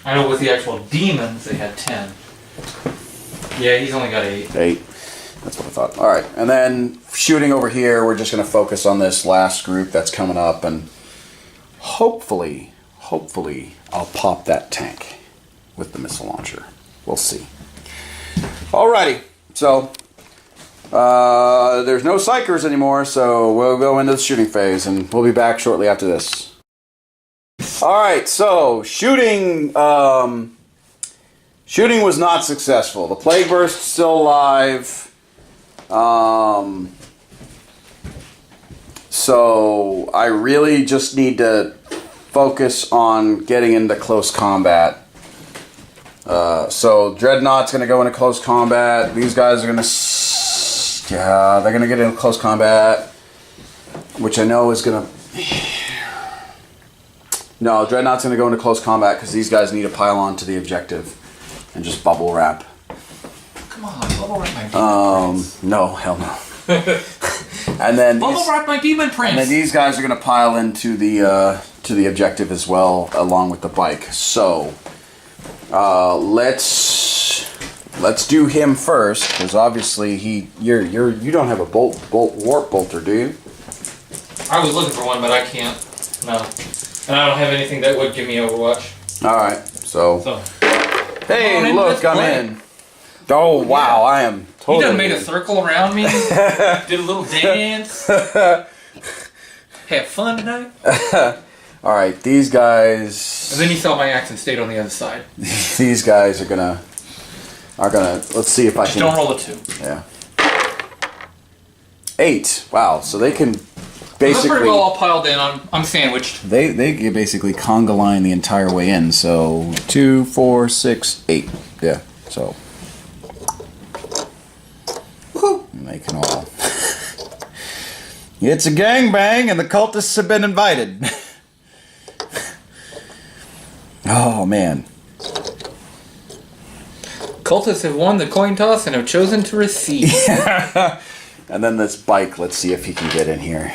I know with the actual demons they had 10. Yeah, he's only got 8. 8. That's what I thought. All right, and then shooting over here, we're just going to focus on this last group that's coming up, and hopefully, I'll pop that tank with the missile launcher. We'll see. Alrighty, so there's no psychers anymore, so we'll go into the shooting phase, and we'll be back shortly after this. Alright, so shooting was not successful. The Plague Burst's still alive. So I really just need to focus on getting into close combat. So Dreadnought's going to go into close combat. These guys are going to... Yeah, they're going to get into close combat, which I know is going to... No, Dreadnought's going to go into close combat because these guys need to pile on to the objective and just bubble wrap. Come on, bubble wrap my demon prince. No, hell no. And then bubble wrap my demon prince. And then these guys are going to pile into the objective as well, along with the bike. So let's do him first, because obviously you don't have a warp bolter, do you? I was looking for one, but I can't. No, and I don't have anything that would give me Overwatch. All right, so hey, look, I'm in. Oh wow, I am totally. You done made a circle around me. Did a little dance. Have fun tonight. All right, these guys. And then you saw my axe and stayed on the other side. These guys are gonna. Let's see if I can. Don't roll a 2. Yeah. 8. Wow. So they can basically. I'm pretty well all piled in. I'm sandwiched. They can basically conga line the entire way in. So 2, 4, 6, 8. Yeah. So. Woohoo! They can all. It's a gangbang, and the cultists have been invited. Oh man. Cultists have won the coin toss and have chosen to receive. And then this bike, let's see if he can get in here.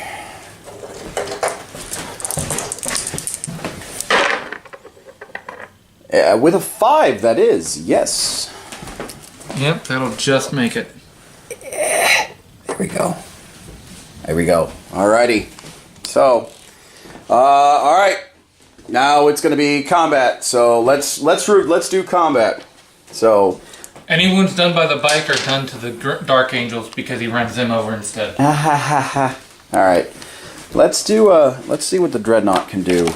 With a 5, that is, yes. Yep, that'll just make it. There we go. There we go. Alrighty. So, alright. Now it's going to be combat. So let's do combat. So, any wounds done by the bike are done to the Dark Angels because he runs them over instead. All right, let's see what the Dreadnought can do.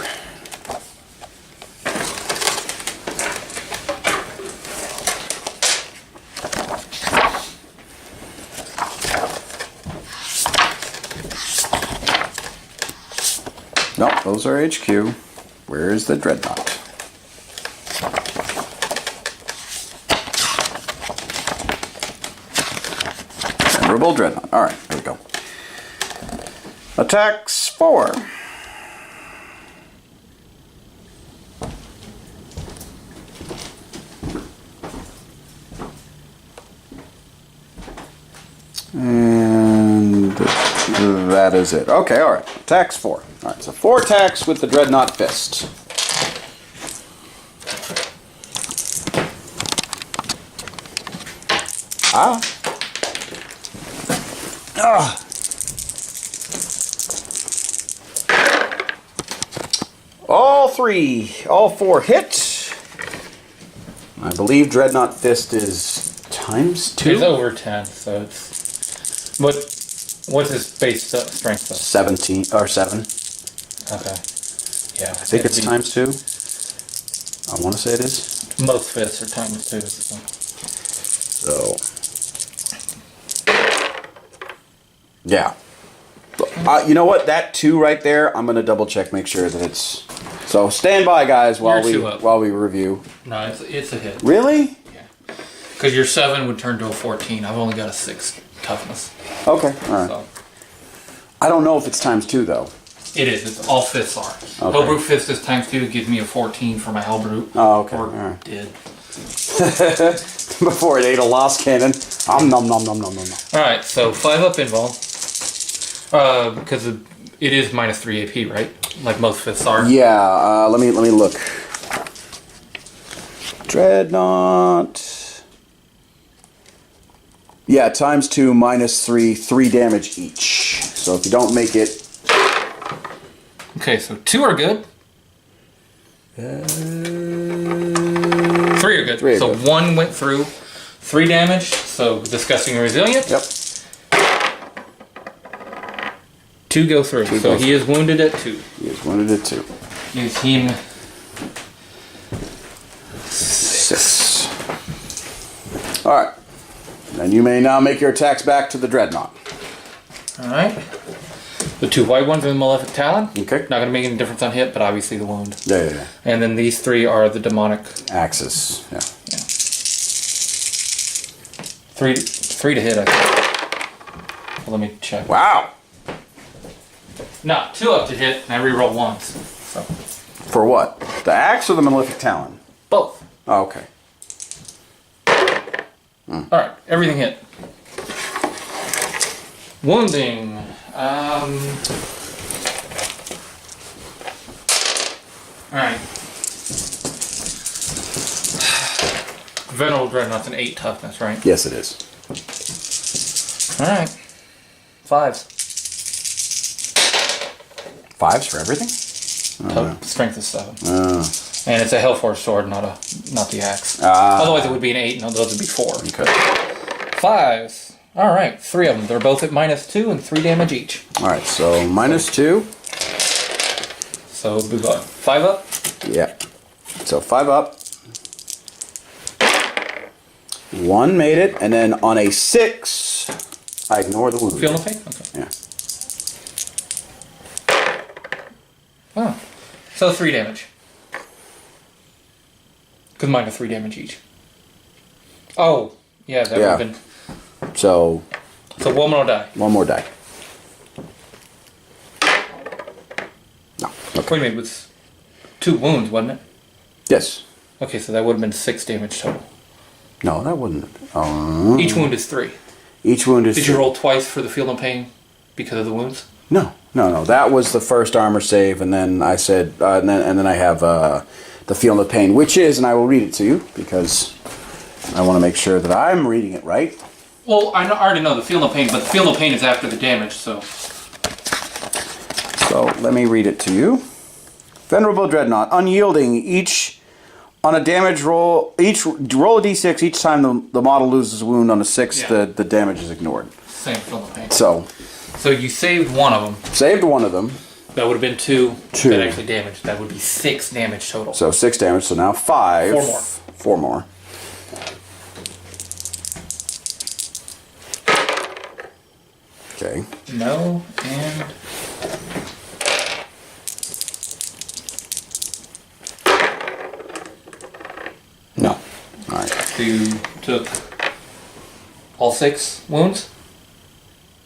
Nope, those are HQ. Where is the Dreadnought? Memorable Dreadnought. Alright, there we go. Attacks 4. And that is it. Okay, alright. Attacks 4. Alright, so 4 attacks with the Dreadnought Fist. All 4 hit. I believe Dreadnought Fist is times 2. It's over 10, so it's... What's his base strength though? 17 or 7. Okay. Yeah. I think it's times 2. I want to say it is. Most fists are times 2. So. Yeah. You know what? That 2 right there, I'm going to double check, make sure that it's... So stand by, guys, while we review. No, it's a hit. Really? Yeah. Because your 7 would turn to a 14. I've only got a 6 toughness. Okay, alright. So. I don't know if it's times 2, though. It is. It's all fists are. Okay. Hellbrute fist is times 2. Gives me a 14 for my Hellbrute. Oh, okay. Or right. did. Before it ate a lost cannon. Nom nom nom nom nom nom. Alright, so 5 up invul. Because it is minus 3 AP, right? Like most fists are. Yeah, let me look. Dreadnought. Yeah, times 2, minus 3, 3 damage each. So if you don't make it... Okay, so 2 are good. 3 are good. 3 are so good. 1 went through. 3 damage, so disgusting resilient. Yep. 2 go through. So he is wounded at 2. He is wounded at 2. Gives him 6. Alright. And you may now make your attacks back to the Dreadnought. Alright. The 2 white ones are the Malefic Talon. Okay. Not going to make any difference on hit, but obviously the wound. Yeah. And then these 3 are the demonic. Axis. Yeah. 3 to hit, I think. Well, let me check. Wow. No, 2 up to hit, and I reroll once. So For what? The axe or the malefic talon? Both. Oh, okay. Alright, everything hit. Wounding. Alright. Venerable Dreadnought's an 8 toughness, right? Yes, it is. Alright. 5s. 5s for everything? Strength is 7. Oh. And it's a Hellforce sword, not the axe. Otherwise it would be an 8, and those would be 4. Okay. 5s. Alright, 3 of them. They're both at -2 and 3 damage each. Alright, so -2. So we got 5 up. Yeah. So 5 up. 1 made it, and then on a 6, I ignore the wound. Feel no pain? Okay. Yeah. Oh. So 3 damage. Because mine are 3 damage each. Oh, yeah, that would have been. So 1 more die. 1 more die. No. Wait a minute, it was 2 wounds, wasn't it? Yes. Okay, so that would have been 6 damage total. No, that wouldn't. Each wound is 3. Each wound is. Did you roll twice for the feel no pain because of the wounds? No. That was the first armor save, and then I said, and then I have the feel no pain, which is, and I will read it to you because I want to make sure that I'm reading it right. Well, I already know the feel no pain, but the feel no pain is after the damage, so. So let me read it to you. Venerable Dreadnought, unyielding, on a damage roll, roll a d6 each time the model loses a wound on a 6, Yeah. the damage is ignored. Same feel no pain. So you saved 1 of them. saved 1 of them. That would have been 2 2. that actually damaged. That would be 6 damage total. So 6 damage, so now 5. 4 more. 4 more. Okay. No, and... No. Alright. So you took all 6 wounds?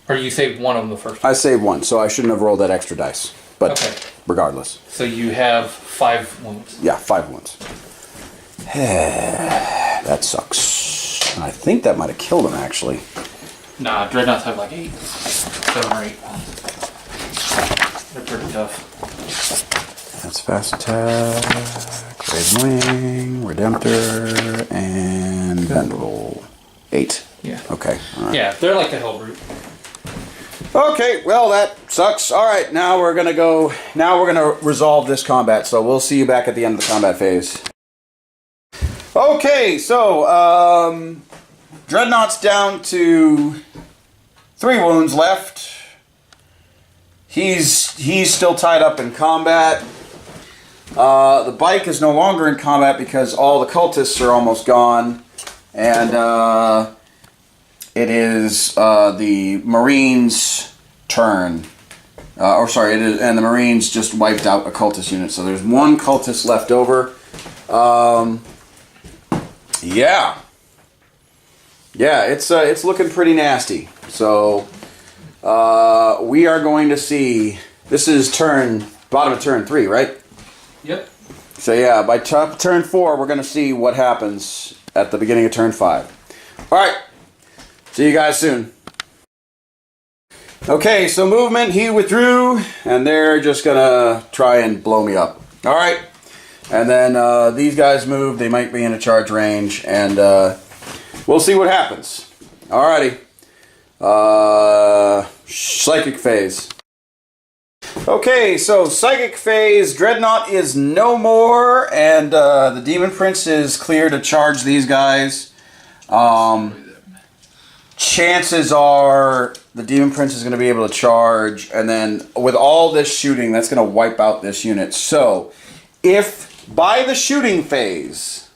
Or you saved 1 of them the first time? I saved 1, so I shouldn't have rolled that extra dice. But Okay. regardless. So you have 5 wounds. Yeah, 5 wounds. That sucks. I think that might have killed him, actually. Nah, Dreadnoughts have like 8. 7 or 8. They're pretty tough. That's fast attack, Raven Wing, Redemptor, and Venerable. 8. Yeah. Okay. All right. Yeah, they're like the Hell Brute. Okay, well that sucks. All right, now we're gonna resolve this combat. So we'll see you back at the end of the combat phase. Okay, so Dreadnought's down to 3 wounds left. He's still tied up in combat. The bike is no longer in combat because all the cultists are almost gone, and it is the Marines' turn. And the Marines just wiped out a cultist unit, so there's 1 cultist left over. Yeah, it's looking pretty nasty. So we are going to see. This is bottom of turn 3, right? Yep. So yeah, by turn 4, we're going to see what happens at the beginning of turn 5. All right. See you guys soon. Okay, so movement, he withdrew, and they're just gonna try and blow me up. Alright, and then these guys move, they might be in a charge range, and we'll see what happens. Alrighty. Psychic phase. Okay, so Psychic phase, Dreadnought is no more, and the Demon Prince is clear to charge these guys. Chances are the Demon Prince is going to be able to charge, and then with all this shooting, that's going to wipe out this unit. So, if by the shooting phase,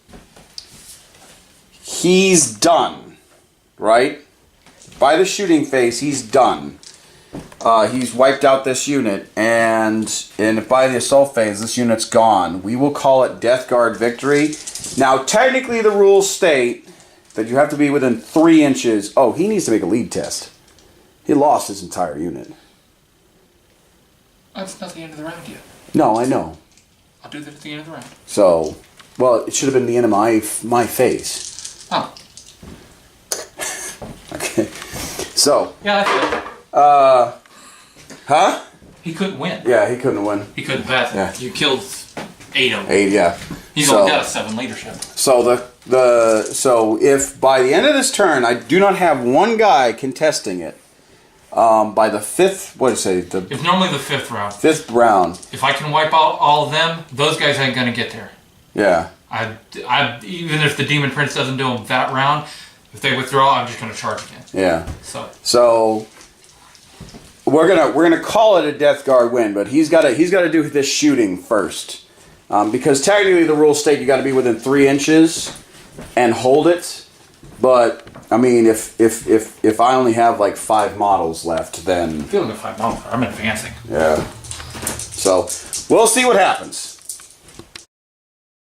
he's done, right? By the shooting phase, he's done. He's wiped out this unit, and if by the assault phase, this unit's gone. We will call it Death Guard victory. Now, technically, the rules state that you have to be within 3 inches. Oh, he needs to make a lead test. He lost his entire unit. That's not the end of the round yet. No, I know. I'll do that at the end of the round. So, well, it should have been the end of my phase. Oh. Okay. So. Yeah, that's it. Huh? He couldn't win. Yeah, he couldn't win. He couldn't pass it. Yeah. You killed 8 of them. 8, yeah. He's only got a 7 leadership. So so if by the end of this turn I do not have one guy contesting it, by the 5th, what did I say? It's normally the 5th round. 5th round. If I can wipe out all of them, those guys ain't gonna get there. Yeah. I even if the Demon Prince doesn't do them that round, if they withdraw, I'm just gonna charge again. Yeah. So we're gonna call it a Death Guard win, but he's gotta do this shooting first, because technically the rules state you got to be within 3 inches and hold it. But I mean, if I only have like 5 models left, then I'm feeling a 5 model. I'm advancing. yeah. So we'll see what happens.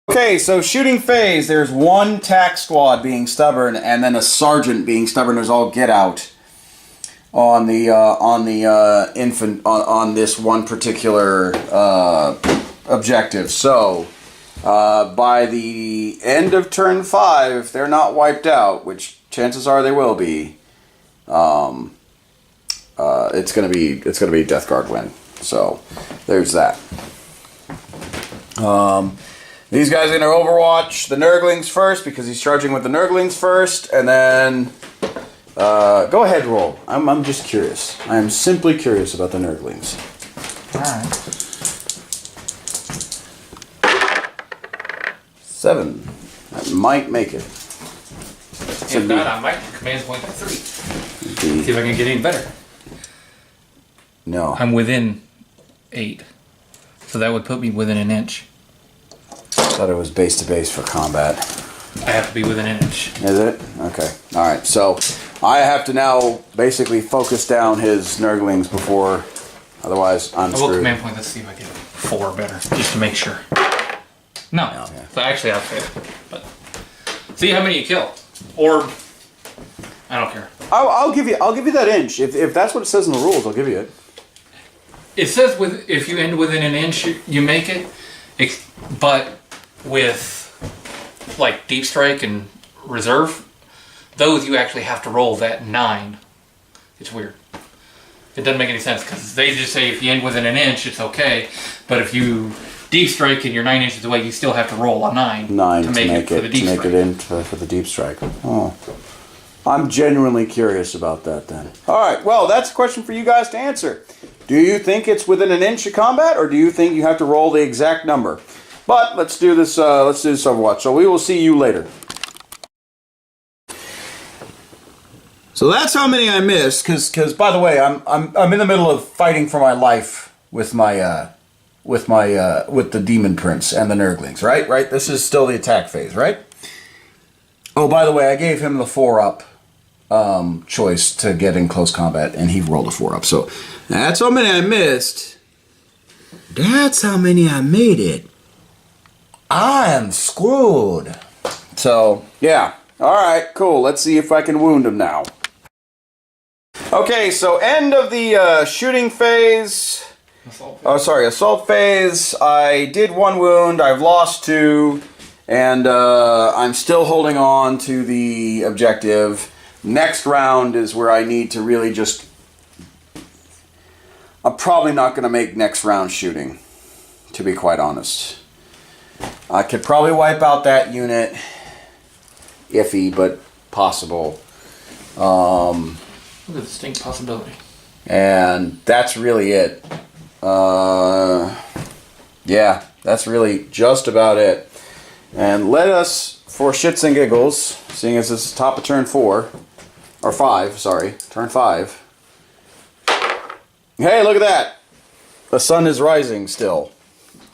Okay, so shooting phase. There's one tack squad being stubborn, and then a sergeant being stubborn as all get out on this one particular objective. So by the end of turn 5, if they're not wiped out, which chances are they will be, it's gonna be a Death Guard win. So there's that. These guys are going to overwatch the Nurglings first because he's charging with the Nurglings first, and then go ahead, roll. I'm just curious. I am simply curious about the Nurglings. All right. 7. That might make it. If not, I might command point to 3. See if I can get any better. No. I'm within 8, so that would put me within an inch. I thought it was base to base for combat. I have to be within an inch. Is it? Okay. All right. So I have to now basically focus down his Nurglings before, otherwise I'm I will screwed. command point. Let's see if I get 4 better, just to make sure. No. Yeah. So actually, I'll fail. But see how many you kill, or I don't care. I'll give you that inch if that's what it says in the rules. I'll give you it. It says if you end within an inch, you make it. But with like deep strike and reserve, those you actually have to roll that 9. It's weird. It doesn't make any sense because they just say if you end within an inch, it's okay. But if you deep strike and you're 9 inches away, you still have to roll a 9 to make it for the deep strike. For the deep strike. Oh, I'm genuinely curious about that then. All right, well, that's a question for you guys to answer. Do you think it's within an inch of combat, or do you think you have to roll the exact number? But let's do this. Let's do this Overwatch. So we will see you later. So that's how many I missed. Because by the way, I'm in the middle of fighting for my life with the Demon Prince and the Nurglings. Right. This is still the attack phase, right? Oh, by the way, I gave him the 4-up choice to get in close combat, and he rolled a 4-up. So that's how many I missed. That's how many I made it. I am screwed. So, yeah. Alright, cool. Let's see if I can wound him now. Okay, so end of the shooting phase. Assault phase. I did 1 wound. I've lost 2. And I'm still holding on to the objective. Next round is where I need to really just... I'm probably not going to make next round shooting, to be quite honest. I could probably wipe out that unit. Iffy, but possible. Look at the distinct possibility. And that's really it. Yeah, that's really just about it. And let us, for shits and giggles, seeing as it's top of turn 4, or 5, sorry, turn 5. Hey, look at that! The sun is rising still.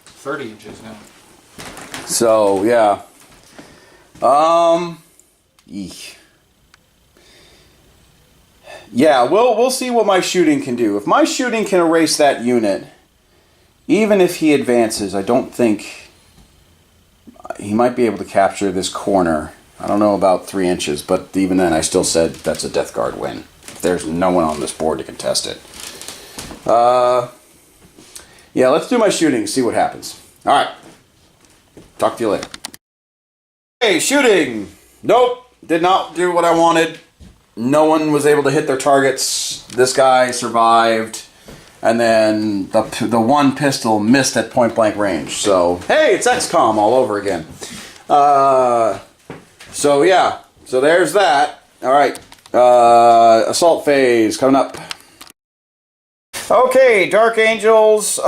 30 inches now. So, yeah. Eek. Yeah, we'll see what my shooting can do. If my shooting can erase that unit, even if he advances, I don't think he might be able to capture this corner. I don't know about 3 inches, but even then I still said that's a Death Guard win. There's no one on this board to contest it. Yeah, let's do my shooting, see what happens. Alright. Talk to you later. Hey, shooting! Nope, did not do what I wanted. No one was able to hit their targets. This guy survived. And then the one pistol missed at point blank range. So, hey, it's XCOM all over again. So, yeah. So there's that. All right. Assault phase coming up. Okay, Dark Angels.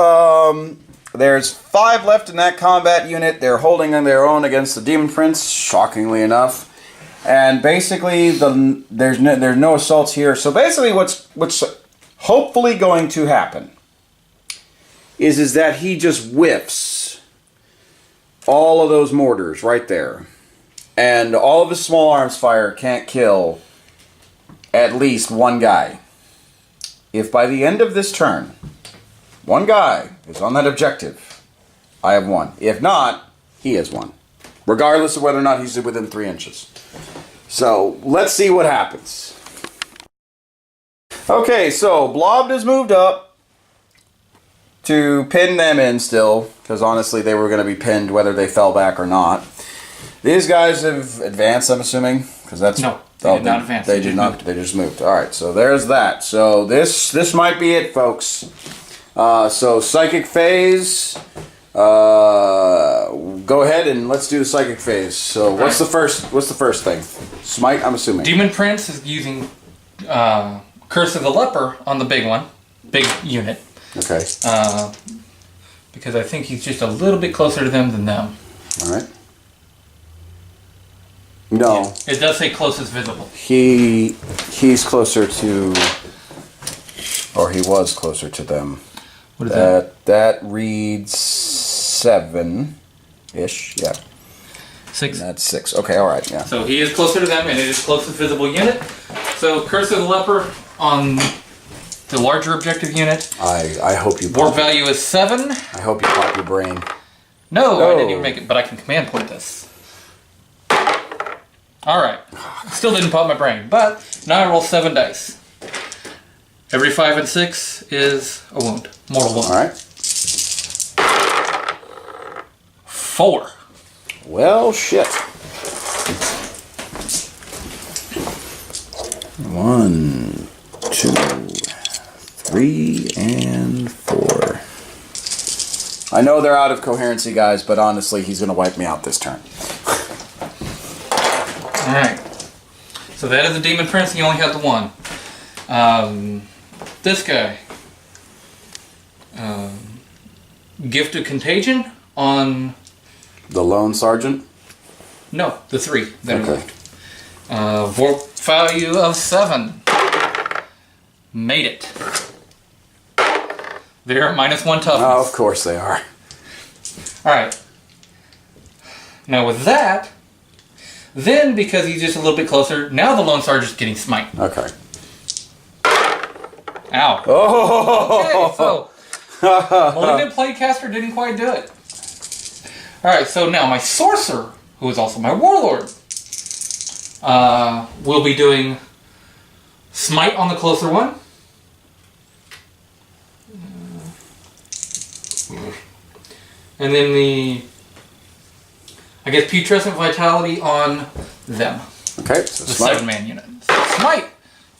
There's 5 left in that combat unit. They're holding on their own against the Demon Prince, shockingly enough. And basically, there's no assaults here. So basically, what's hopefully going to happen is that he just whiffs all of those mortars right there. And all of his small arms fire can't kill at least one guy. If by the end of this turn, one guy is on that objective, I have won. If not, he has won. Regardless of whether or not he's within 3 inches. So, let's see what happens. Okay, so Blob has moved up to pin them in still, because honestly they were going to be pinned whether they fell back or not. These guys have advanced, I'm assuming, because that's no, they did not advance. They did not. They just moved. All right, so there's that. So this might be it, folks. So psychic phase. Go ahead and let's do the psychic phase. So what's the first thing? Smite, I'm assuming. Demon Prince is using Curse of the Leper on the big unit. Okay. Because I think he's just a little bit closer to them than them. All right. No. Yeah, it does say closest visible. He's closer to, or he was closer to them. What is that? That reads 7-ish. Yeah. 6. That's 6. Okay, all right, yeah. So he is closer to them, and it is closest visible unit. So Curse of the Leper on the larger objective unit. I hope you. Warp value is 7. I hope you pop your brain. No, I didn't even make it, but I can command point this. All right. Still didn't pop my brain, but now I roll 7 dice. Every 5 and 6 is a wound, mortal wound. All right. 4. Well, shit. 1, 2, 3, and 4. I know they're out of coherency, guys, but honestly, he's going to wipe me out this turn. Alright. So that is the Demon Prince, he only had the 1. This guy. Gift of Contagion on... The Lone Sergeant? No, the 3 that okay. left. Warp value of 7. Made it. They're at -1 toughness. Oh, of course they are. Alright. Now with that, then because he's just a little bit closer, now the Lone Sergeant's getting smite. Okay. Ow. Oh! Okay, so Malignant Plaguecaster didn't quite do it. Alright, so now my Sorcerer, who is also my Warlord, will be doing smite on the closer one. And then I guess Putrescent Vitality on them. Okay, so The smite. 7-man unit. Smite!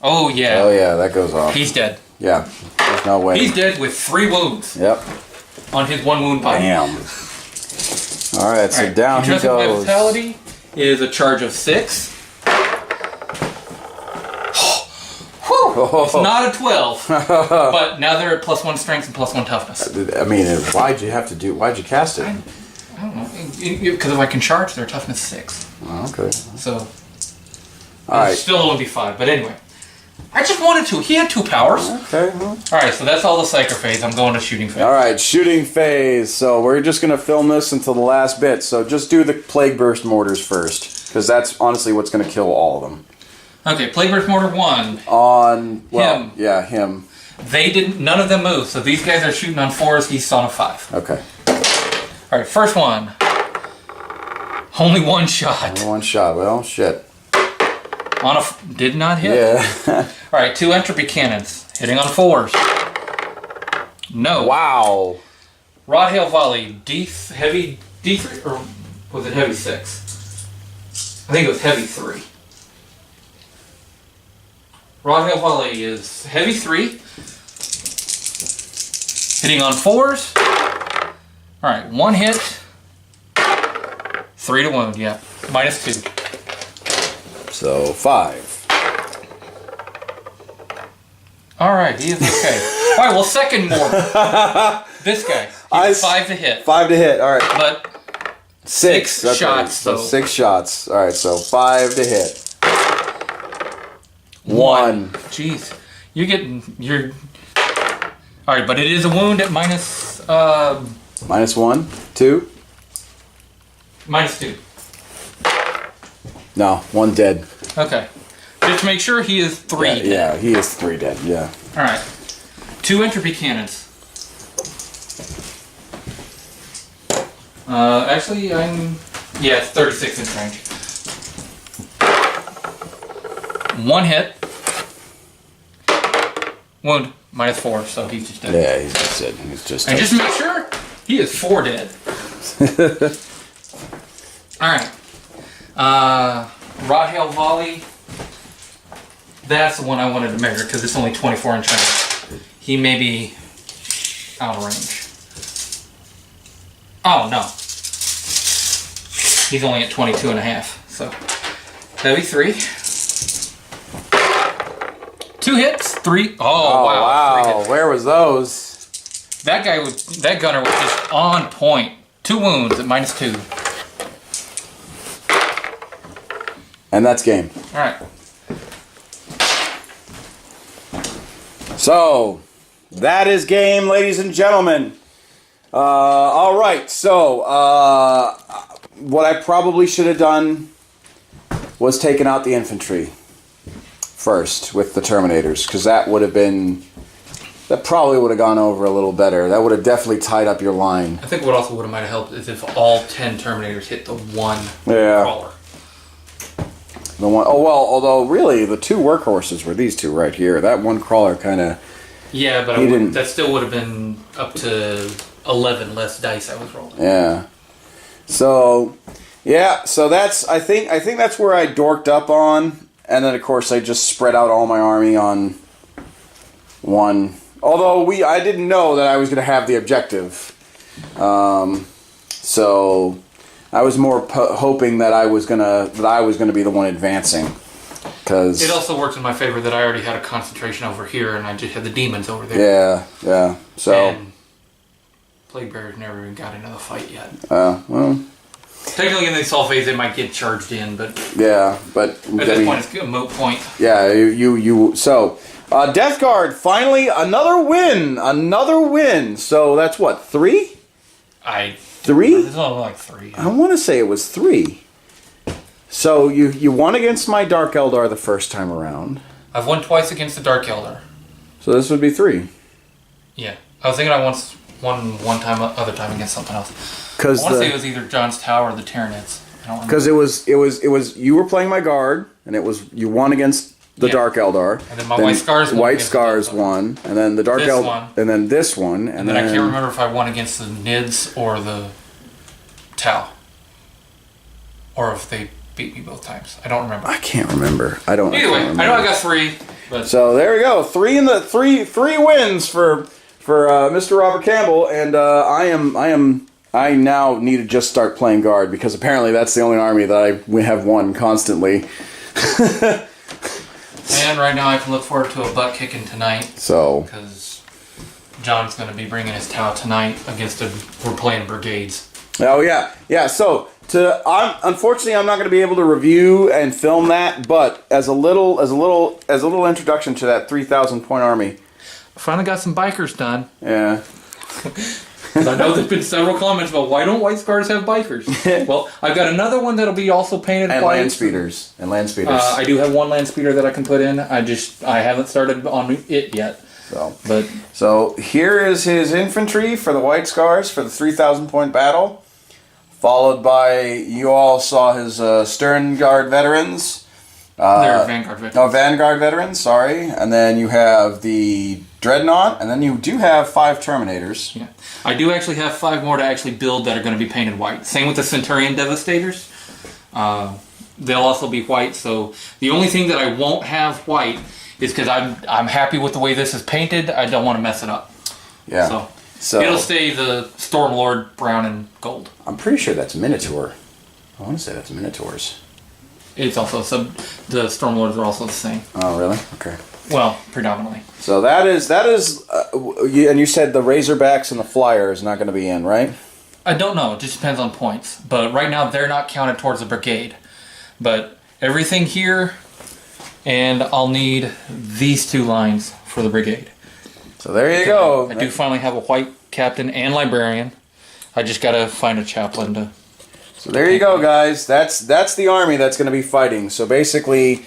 Oh yeah. Oh yeah, that goes off. He's dead. Yeah, there's no way. He's dead with 3 wounds. Yep. On his 1 wound pile. Damn. Alright, so down he Putrescent goes. Vitality is a charge of 6. Whew, it's not a 12. But now they're at +1 strength and +1 toughness. I mean, why'd you cast it? I don't know. Because if I can charge, they're toughness 6. Oh, okay. So, Alright. still only be 5. But anyway. I just wanted to. He had 2 powers. Okay. Well. Alright, so that's all the Psyker phase. I'm going to shooting phase. Alright, shooting phase. So we're just going to film this until the last bit. So just do the Plague Burst mortars first. Because that's honestly what's going to kill all of them. Okay, Plague Burst Mortar 1. On, well, him. Yeah, him. None of them move. So these guys are shooting on 4s. He's on a 5. Okay. Alright, first one. Only 1 shot. Only 1 shot. Well, shit. Did not hit. Yeah. Alright, 2 entropy cannons. Hitting on 4s. No. Wow. Rod Hail Volley. Heavy D3, or Was it heavy 6? I think it was heavy 3. Rodhill Volley is heavy 3. Hitting on 4s. Alright, 1 hit. 3 to wound, yeah. -2. So 5. Alright, he is okay. Alright, well, second more. This guy. He's 5 to hit. 5 to hit, alright. But 6 shots, right. So so 6 shots. Alright, so 5 to hit. 1. Jeez. You're... Alright, but it is a wound at minus... -1, 2. -2. No, 1 dead. Okay. Just to make sure he is 3 dead. Yeah, he is 3 dead, yeah. Alright. 2 entropy cannons. Actually, yeah, it's 36 inch range. 1 hit. Wound. -4, so he's just dead. Yeah, he's just dead. He's just And just to make sure, he is 4 dead. Alright. Rodhill Volley. That's the one I wanted to measure because it's only 24 inch range. He may be out of range. Oh, no. He's only at 22 and a half, so. Heavy 3. 2 hits, 3. Oh, wow. 3 hits. Where was those? That gunner was just on point. 2 wounds at -2. And that's game. Alright. So, that is game, ladies and gentlemen. All right, so what I probably should have done was taken out the infantry first with the Terminators, because that probably would have gone over a little better. That would have definitely tied up your line. I think what also would have might have helped is if all 10 Terminators hit the one crawler. The one, oh well, although really the 2 workhorses were these 2 right here. That one crawler kind of. Yeah, but that still would have been up to 11 less dice I was rolling. Yeah. So, yeah. So that's I think that's where I dorked up on, and then of course I just spread out all my army on one. Although I didn't know that I was going to have the objective, so I was more hoping that I was gonna be the one advancing. Cause it also worked in my favor that I already had a concentration over here, and I just had the demons over there. Yeah. So and Plague Bearers never even got into the fight yet. Well. Technically, in the assault phase, they might get charged in, but yeah, but at this point, it's a moot point. Yeah, so. Death Guard, finally another win. So that's what, 3? 3? It's not like 3. I want to say it was 3. So you won against my Dark Eldar the first time around. I've won twice against the Dark Eldar. So this would be 3. Yeah, I was thinking I once won one time, other time against something else. I want to say it was either John's Tower or the Tyranids. I don't remember. Because it was you were playing my guard, and you won against the Dark Eldar. And then my White Scars won. White Scars won, and then the Dark Eldar, and then this one, and then I can't remember if I won against the Nids or the Tau, or if they beat me both times. I don't remember. I can't remember. Either way, I know I got 3. But so there we go. 3 3 wins for Mr. Robert Campbell, and I now need to just start playing guard because apparently that's the only army that I have won constantly. And right now I can look forward to a butt kicking tonight. So because John's going to be bringing his Tau tonight against we're playing brigades. Oh yeah. So unfortunately I'm not going to be able to review and film that, but as a little introduction to that 3,000 point army. I finally got some bikers done. Yeah. I know there's been several comments about why don't White Scars have bikers? Well, I've got another one that'll be also painted and white. Land speeders. I do have one land speeder that I can put in. I haven't started on it yet. So here is his infantry for the White Scars for the 3,000 point battle, followed by, you all saw his Stern Guard veterans. They're Vanguard veterans. Oh, Vanguard veterans, sorry. And then you have the Dreadnought, and then you do have 5 Terminators. Yeah. I do actually have 5 more to actually build that are going to be painted white. Same with the Centurion Devastators. They'll also be white, so the only thing that I won't have white is because I'm happy with the way this is painted. I don't want to mess it up. Yeah. So it'll stay the Stormlord brown and gold. I'm pretty sure that's Minotaur. I want to say that's Minotaurs. It's also the Stormlords are also the same. Oh, really? Okay. Well, predominantly. So that is, and you said the Razorbacks and the Flyer is not going to be in, right? I don't know. It just depends on points. But right now, they're not counted towards the brigade. But everything here, and I'll need these 2 lines for the brigade. So there you go. I do finally have a white captain and librarian. I just got to find a chaplain to... So there you go, guys. That's the army that's going to be fighting. So basically,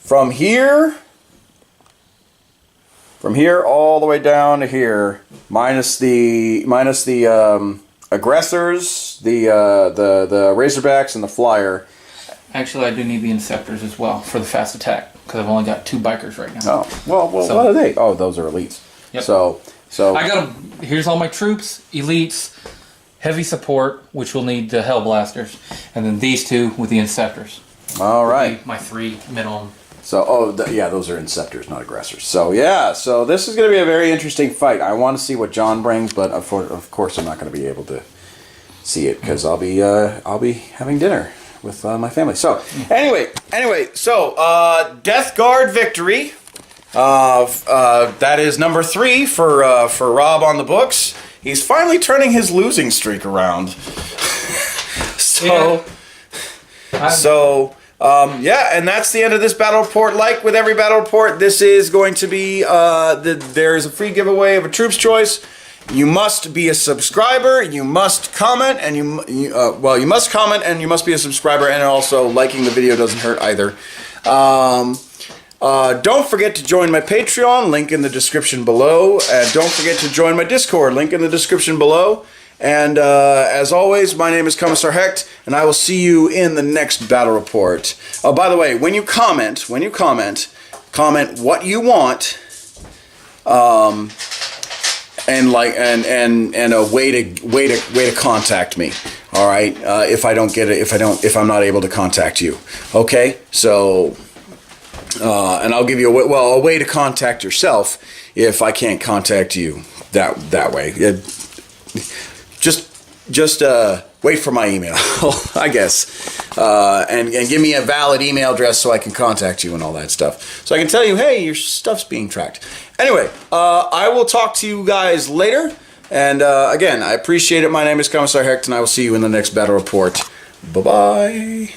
from here all the way down to here, minus the aggressors, the Razorbacks, and the Flyer. Actually, I do need the Inceptors as well for the fast attack because I've only got 2 bikers right now. Oh, well, so, what are they? Oh, those are elites. Yep. So I got them. Here's all my troops, elites, heavy support, which will need the Hellblasters, and then these 2 with the Inceptors. All right. My 3 minimum. So, yeah, those are Inceptors, not aggressors. So, yeah, so this is going to be a very interesting fight. I want to see what John brings, but of course I'm not going to be able to see it because I'll be having dinner with my family. So, anyway, so Death Guard victory. That is number 3 for Rob on the books. He's finally turning his losing streak around. Yeah, and that's the end of this battle report. Like with every battle report, this is going to be there is a free giveaway of a troop's choice. You must be a subscriber. You must comment, and you must comment, and you must be a subscriber. And also, liking the video doesn't hurt either. Don't forget to join my Patreon, link in the description below. And don't forget to join my Discord, link in the description below. And as always, my name is Commissar Hecht, and I will see you in the next battle report. Oh, by the way, when you comment what you want, and a way to contact me. All right, if I don't get it, if I'm not able to contact you. Okay, so. And I'll give you a way to contact yourself if I can't contact you that way. Just wait for my email, I guess, and give me a valid email address so I can contact you and all that stuff. So I can tell you, hey, your stuff's being tracked. Anyway, I will talk to you guys later. And again, I appreciate it. My name is Commissar Hecht, and I will see you in the next battle report. Bye-bye.